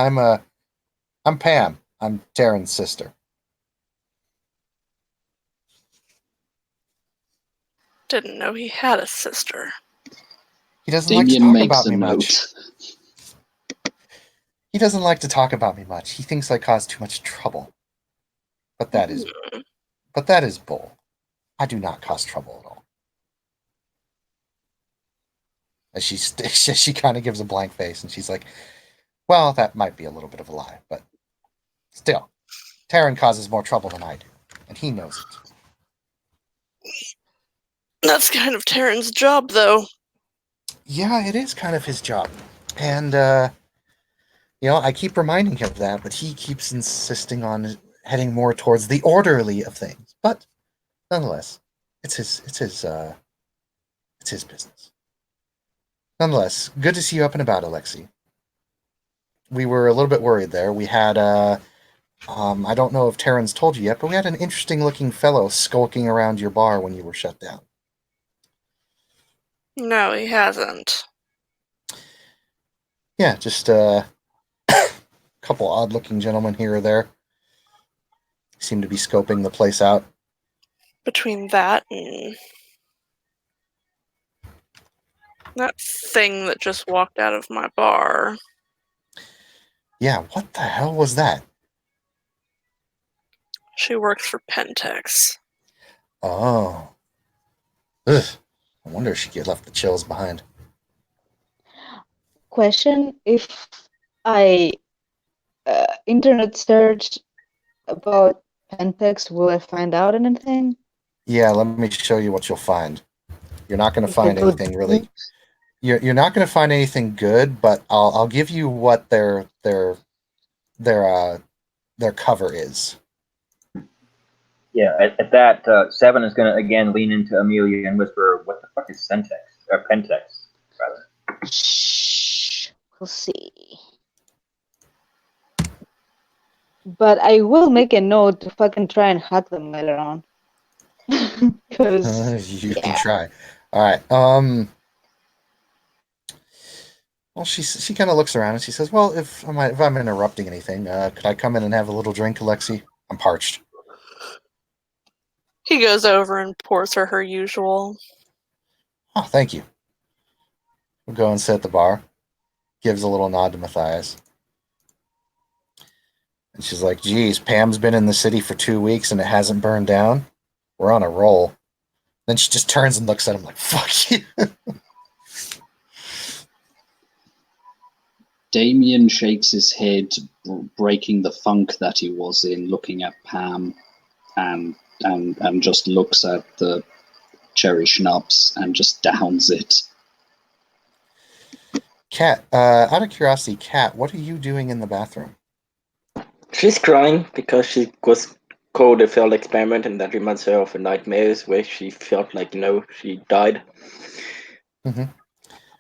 I'm Pam. I'm Taryn's sister." Didn't know he had a sister. He doesn't Damien like to talk makes about a me note. much. He doesn't like to talk about me much. He thinks I cause too much trouble. But that is bull. I do not cause trouble at all. As she kind of gives a blank face, and she's like, "Well, that might be a little bit of a lie, but still, Taryn causes more trouble than I do, and he knows it." That's kind of Taryn's job, though. Yeah, it is kind of his job, and I keep reminding him of that, but he keeps insisting on heading more towards the orderly of things. But nonetheless, it's his business. Nonetheless, good to see you up and about, Alexi. We were a little bit worried there. We had I don't know if Taryn's told you yet, but we had an interesting looking fellow skulking around your bar when you were shut down. No, he hasn't. Yeah, just a couple odd looking gentlemen here or there. Seem to be scoping the place out. Between that and that thing that just walked out of my bar. Yeah, what the hell was that? She works for Pentex. Oh. Ugh. I wonder if she left the chills behind. Question: if I internet search about Pentex, will I find out anything? Yeah, let me show you what you'll find. You're not going to If I find go anything really. deep? You're not going to find anything good, but I'll give you what their cover is. Yeah, at that, Seven is going to again lean into Amelia and whisper, "What the fuck is Sentex? Or Pentex, rather." Shh, we'll see. But I will make a note to fucking try and hack them later on. Because You can try. All right. Well, she kind of looks around and she says, "Well, if I'm interrupting anything, could I come in and have a little drink, Alexi? I'm parched." He goes over and pours her usual. Oh, thank you. We'll go and sit at the bar. Gives a little nod to Matthias. And she's like, "Geez, Pam's been in the city for 2 weeks and it hasn't burned down. We're on a roll." Then she just turns and looks at him like, "Fuck you." Damien shakes his head, breaking the funk that he was in, looking at Pam, and just looks at the cherry schnapps and just downs it. Kat, out of curiosity, Kat, what are you doing in the bathroom? She's crying because she was called a failed experiment, and that reminds her of a nightmares where she felt like she died. Mm-hmm.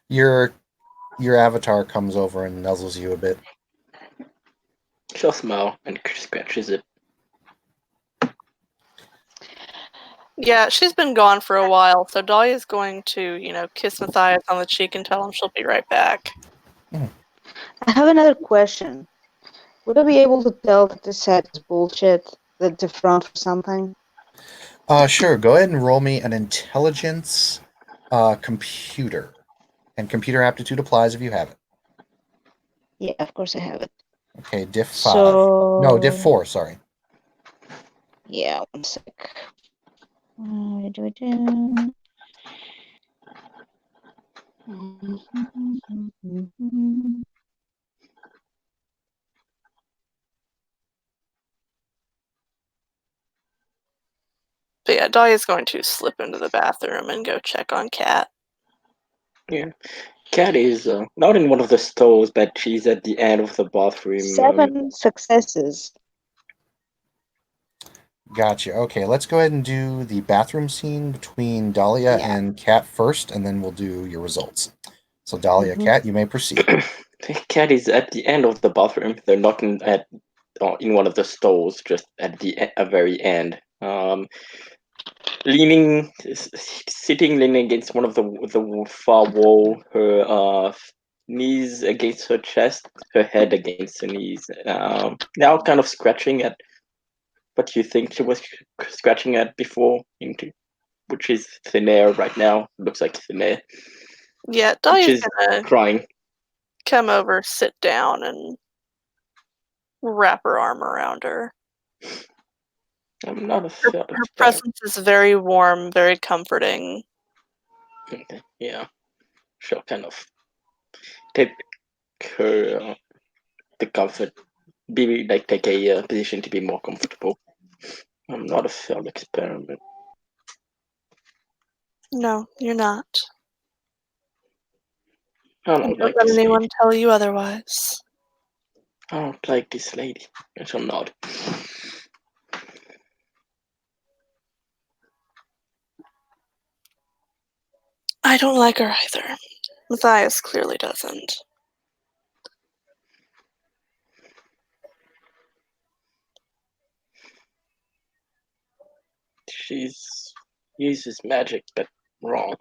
Your avatar comes over and nuzzles you a bit. She'll smile and scratches it. Yeah, she's been gone for a while, so Dahlia's going to, kiss Matthias on the cheek and tell him she'll be right back. I have another question. Would I be able to tell that this set is bullshit? That it's a front for something? Sure. Go ahead and roll me an intelligence computer. And computer aptitude applies if you have it. Yeah, of course I have it. Okay, diff 5. So... No, diff 4, sorry. Yeah, one sec. Do. But yeah, Dahlia's going to slip into the bathroom and go check on Kat. Yeah. Cat is not in one of the stalls, but she's at the end of the bathroom. 7 successes. Gotcha. Okay, let's go ahead and do the bathroom scene between Dahlia Yeah. and Kat first, and then we'll do your results. So, Dahlia, Kat, you may proceed. Cat is at the end of the bathroom. They're not in one of the stalls, just at the very end. Leaning against one of the far wall, her knees against her chest, her head against her knees. Now kind of scratching at what you think she was scratching at before, which is thin air right now. Looks like thin air. Yeah, Which Dahlia's is gonna crying. come over, sit down, and wrap her arm around her. I'm not a Her presence is very warm, very comforting. Okay, yeah. She'll kind of take her the comfort, take a position to be more comfortable. I'm not a failed experiment. No, you're not. I And don't don't like let this anyone lady. tell you otherwise. I don't like this lady. I shall nod. I don't like her either. Matthias clearly doesn't. She uses magic, but wrong.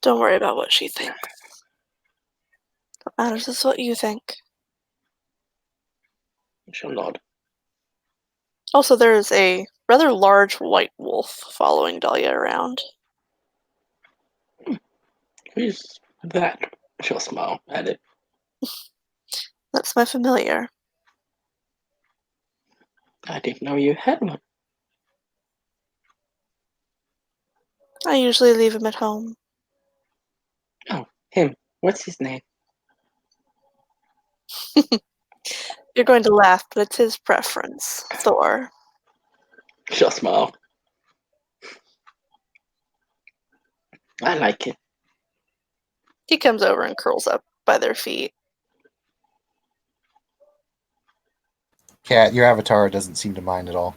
Don't worry about what she thinks. What matters is what you think. I shall nod. Also, there is a rather large white wolf following Dahlia around. Who's that? I shall smile at it. That's my familiar. I didn't know you had one. I usually leave him at home. Oh, him. What's his name? You're going to laugh, but it's his preference. Thor. She'll smile. I like it. He comes over and curls up by their feet. Kat, your avatar doesn't seem to mind at all.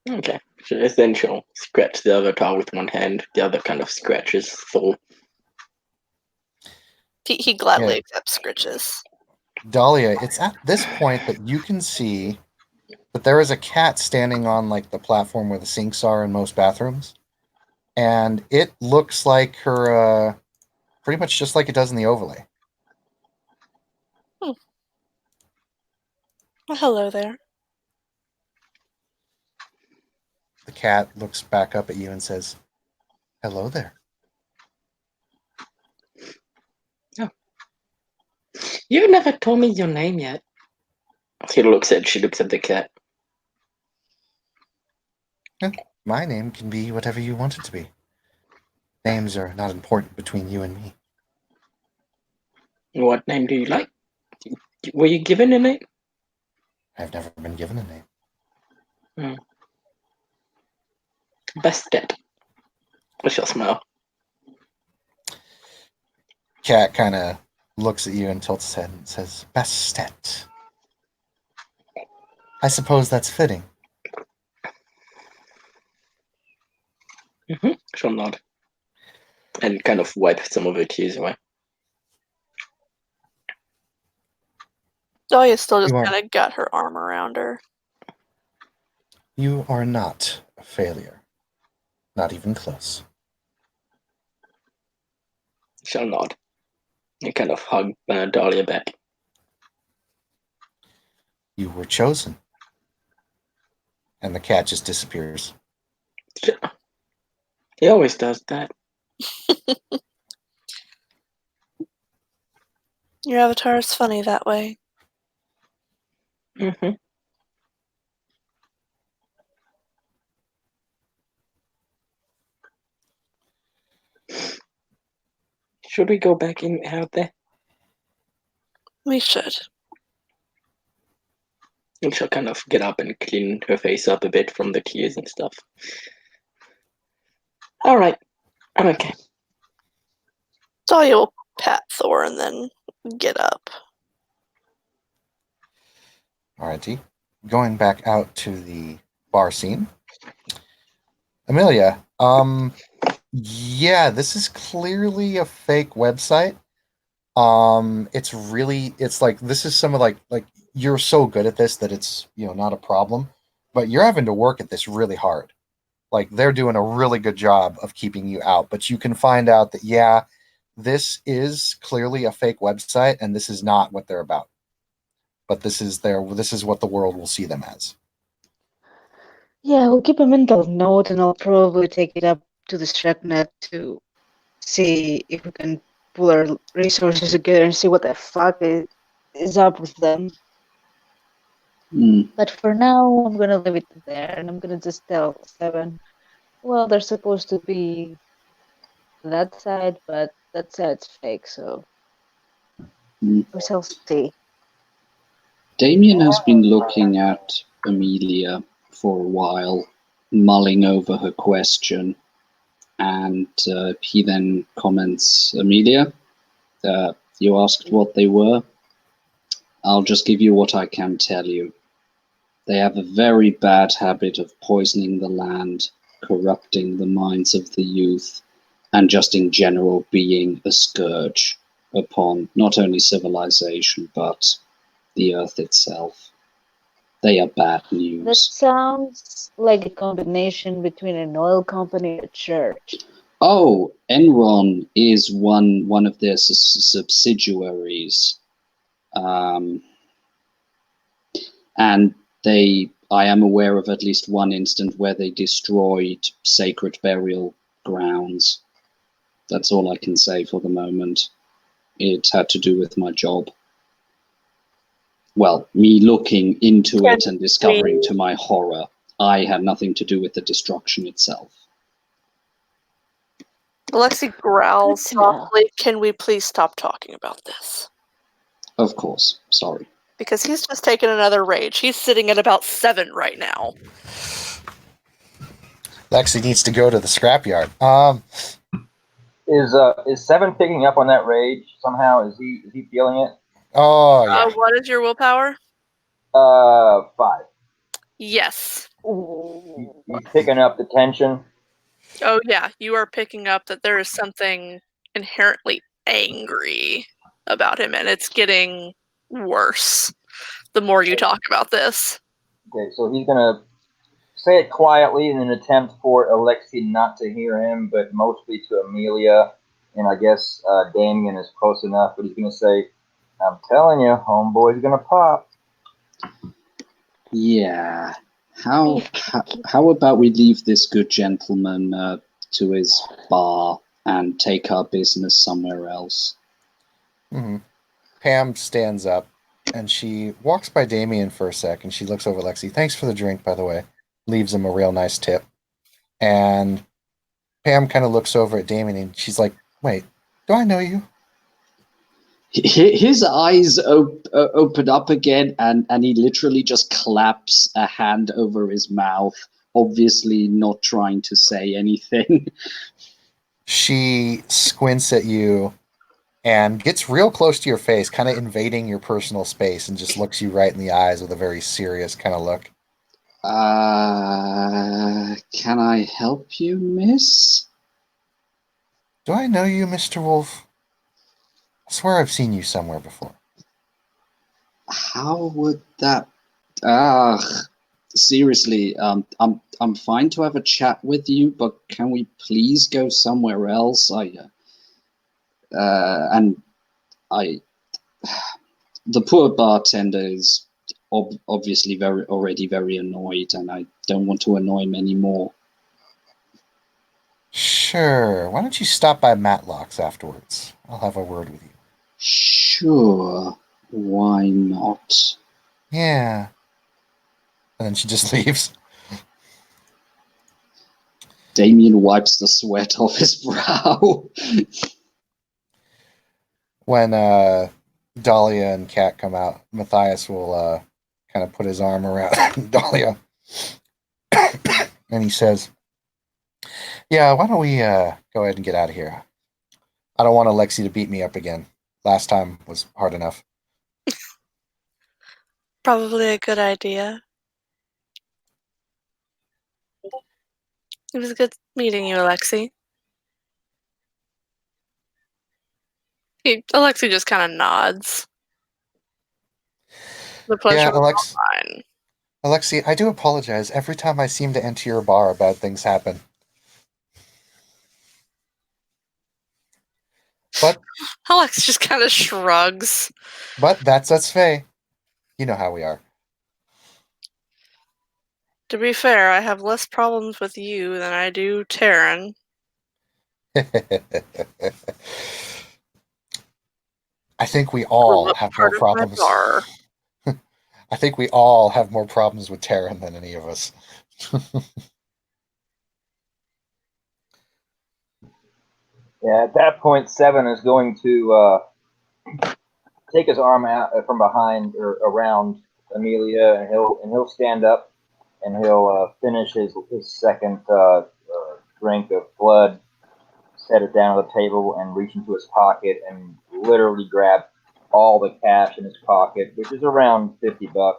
Okay. Then she'll scratch the avatar with one hand. The other kind of scratches Thor. He gladly Yeah. accepts scritches. Dahlia, it's at this point that you can see that there is a cat standing on like the platform where the sinks are in most bathrooms, and it looks like her pretty much just like it does in the overlay. Well, hello there. The cat looks back up at you and says, "Hello there." You never told me your name yet. She looks at the cat. My name can be whatever you want it to be. Names are not important between you and me. What name do you like? Were you given a name? I've never been given a name. Bastet. I shall smile. Cat kind of looks at you and tilts his head and says, "Bastet. I suppose that's fitting." She'll nod. And kind of wipe some of her tears away. Dahlia still just You are- kind of got her arm around her. You are not a failure. Not even close. She'll nod and kind of hug Dahlia back. You were chosen. And the cat just disappears. He always does that. Your avatar is funny that way. Mm-hmm. Should we go back in out there? We should. And she'll kind of get up and clean her face up a bit from the tears and stuff. All right, I'm okay. Dahlia will pat Thor and then get up. Alrighty. Going back out to the bar scene. Amelia, yeah, this is clearly a fake website. It's like this is some of like you're so good at this that it's, not a problem, but you're having to work at this really hard. Like they're doing a really good job of keeping you out, but you can find out that yeah, this is clearly a fake website and this is not what they're about. But this is what the world will see them as. Yeah, we'll keep a mental note, and I'll probably take it up to the Shreknet to see if we can pull our resources together and see what the fuck is up with them. But for now, I'm gonna leave it there, and I'm gonna just tell Seven, well, they're supposed to be that side, but that side's fake, so we shall see. Damien has been looking at Amelia for a while, mulling over her question, and he then comments, Amelia, you asked what they were. I'll just give you what I can tell you. They have a very bad habit of poisoning the land, corrupting the minds of the youth, and just in general being a scourge upon not only civilization, but the earth itself. They are bad That news. sounds like a combination between an oil company and a church. Oh, Enron is one of their subsidiaries. And I am aware of at least one instance where they destroyed sacred burial grounds. That's all I can say for the moment. It had to do with my job. Well, me looking into it and discovering to my horror, I had nothing to do with the destruction itself. Alexi growls softly, can we please stop talking about this? Of course, sorry. Because he's just taken another rage. He's sitting at about 7 right now. Lexi needs to go to the scrapyard. Is Seven picking up on that rage somehow? Is he feeling it? Oh yeah. What is your willpower? 5. Yes. He's picking up the tension. Oh yeah, you are picking up that there is something inherently angry about him, and it's getting worse the more you talk about this. Okay, so he's gonna say it quietly in an attempt for Alexi not to hear him, but mostly to Amelia, and I guess Damien is close enough, but he's gonna say, I'm telling you, homeboy's gonna pop. Yeah. How about we leave this good gentleman to his bar and take our business somewhere else? Mm-hmm. Pam stands up and she walks by Damien for a sec and she looks over Lexi. Thanks for the drink, by the way. Leaves him a real nice tip. And Pam kind of looks over at Damien and she's like, wait, do I know you? His eyes open up again, and he literally just claps a hand over his mouth, obviously not trying to say anything. She squints at you and gets real close to your face, kind of invading your personal space, and just looks you right in the eyes with a very serious kind of look. Can I help you, miss? Do I know you, Mr. Wolf? I swear I've seen you somewhere before. How would that? Seriously, I'm fine to have a chat with you, but can we please go somewhere else? The poor bartender is obviously already very annoyed, and I don't want to annoy him anymore. Sure. Why don't you stop by Matlock's afterwards? I'll have a word with you. Sure, why not? Yeah. And then she just leaves. Damien wipes the sweat off his brow. When Dahlia and Kat come out, Matthias will kind of put his arm around Dahlia. And he says, yeah, why don't we go ahead and get out of here? I don't want Alexi to beat me up again. Last time was hard enough. Probably a good idea. It was good meeting you, Alexi. Alexi just kind of nods. The pleasure Yeah, was all mine. Alexi, I do apologize. Every time I seem to enter your bar, bad things happen. But Alexi just kind of shrugs. But that's us, Faye. You know how we are. To be fair, I have less problems with you than I do Taryn. I think we all have more problems. I think we all have more problems with Taryn than any of us. Yeah, at that point, Seven is going to take his arm out from behind or around Amelia, and he'll stand up and he'll finish his second drink of blood, set it down on the table, and reach into his pocket and literally grab all the cash in his pocket, which is around $50.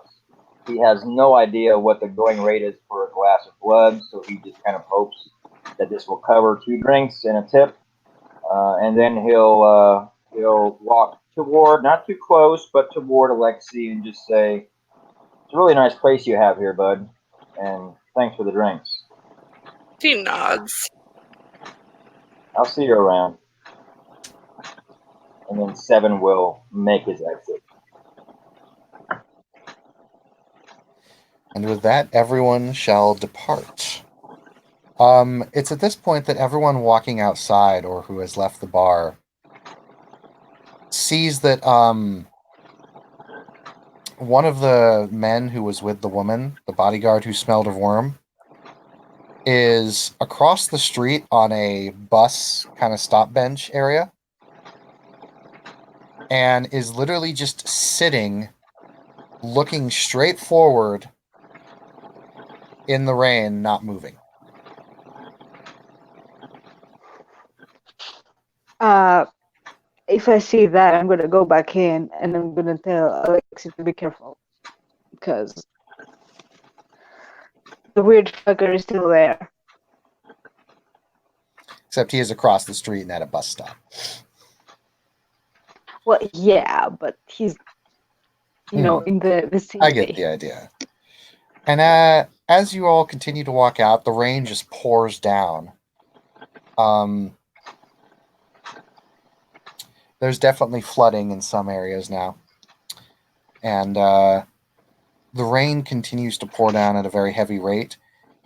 He has no idea what the going rate is for a glass of blood, so he just kind of hopes that this will cover 2 drinks and a tip. And then he'll walk toward, not too close, but toward Alexi and just say, "It's a really nice place you have here, bud, and thanks for the drinks." He nods. I'll see you around. And then Seven will make his exit. And with that, everyone shall depart. It's at this point that everyone walking outside or who has left the bar sees that one of the men who was with the woman, the bodyguard who smelled of worm, is across the street on a bus kind of stop bench area and is literally just sitting, looking straight forward in the rain, not moving. If I see that, I'm gonna go back in and I'm gonna tell Alexi to be careful, because the weird fucker is still there. Except he is across the street and at a bus stop. Well, yeah, but he's, in the vicinity. I get the idea. And as you all continue to walk out, the rain just pours down. There's definitely flooding in some areas now. And the rain continues to pour down at a very heavy rate.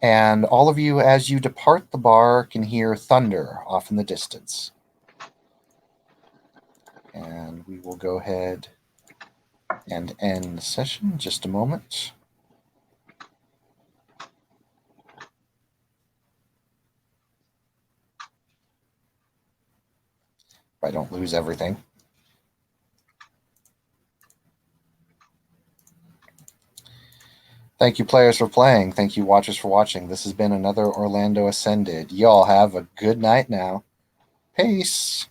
And all of you, as you depart the bar, can hear thunder off in the distance. And we will go ahead and end the session in just a moment. If I don't lose everything. Thank you, players, for playing. Thank you, watchers, for watching. This has been another Orlando Ascended. Y'all have a good night now. Peace.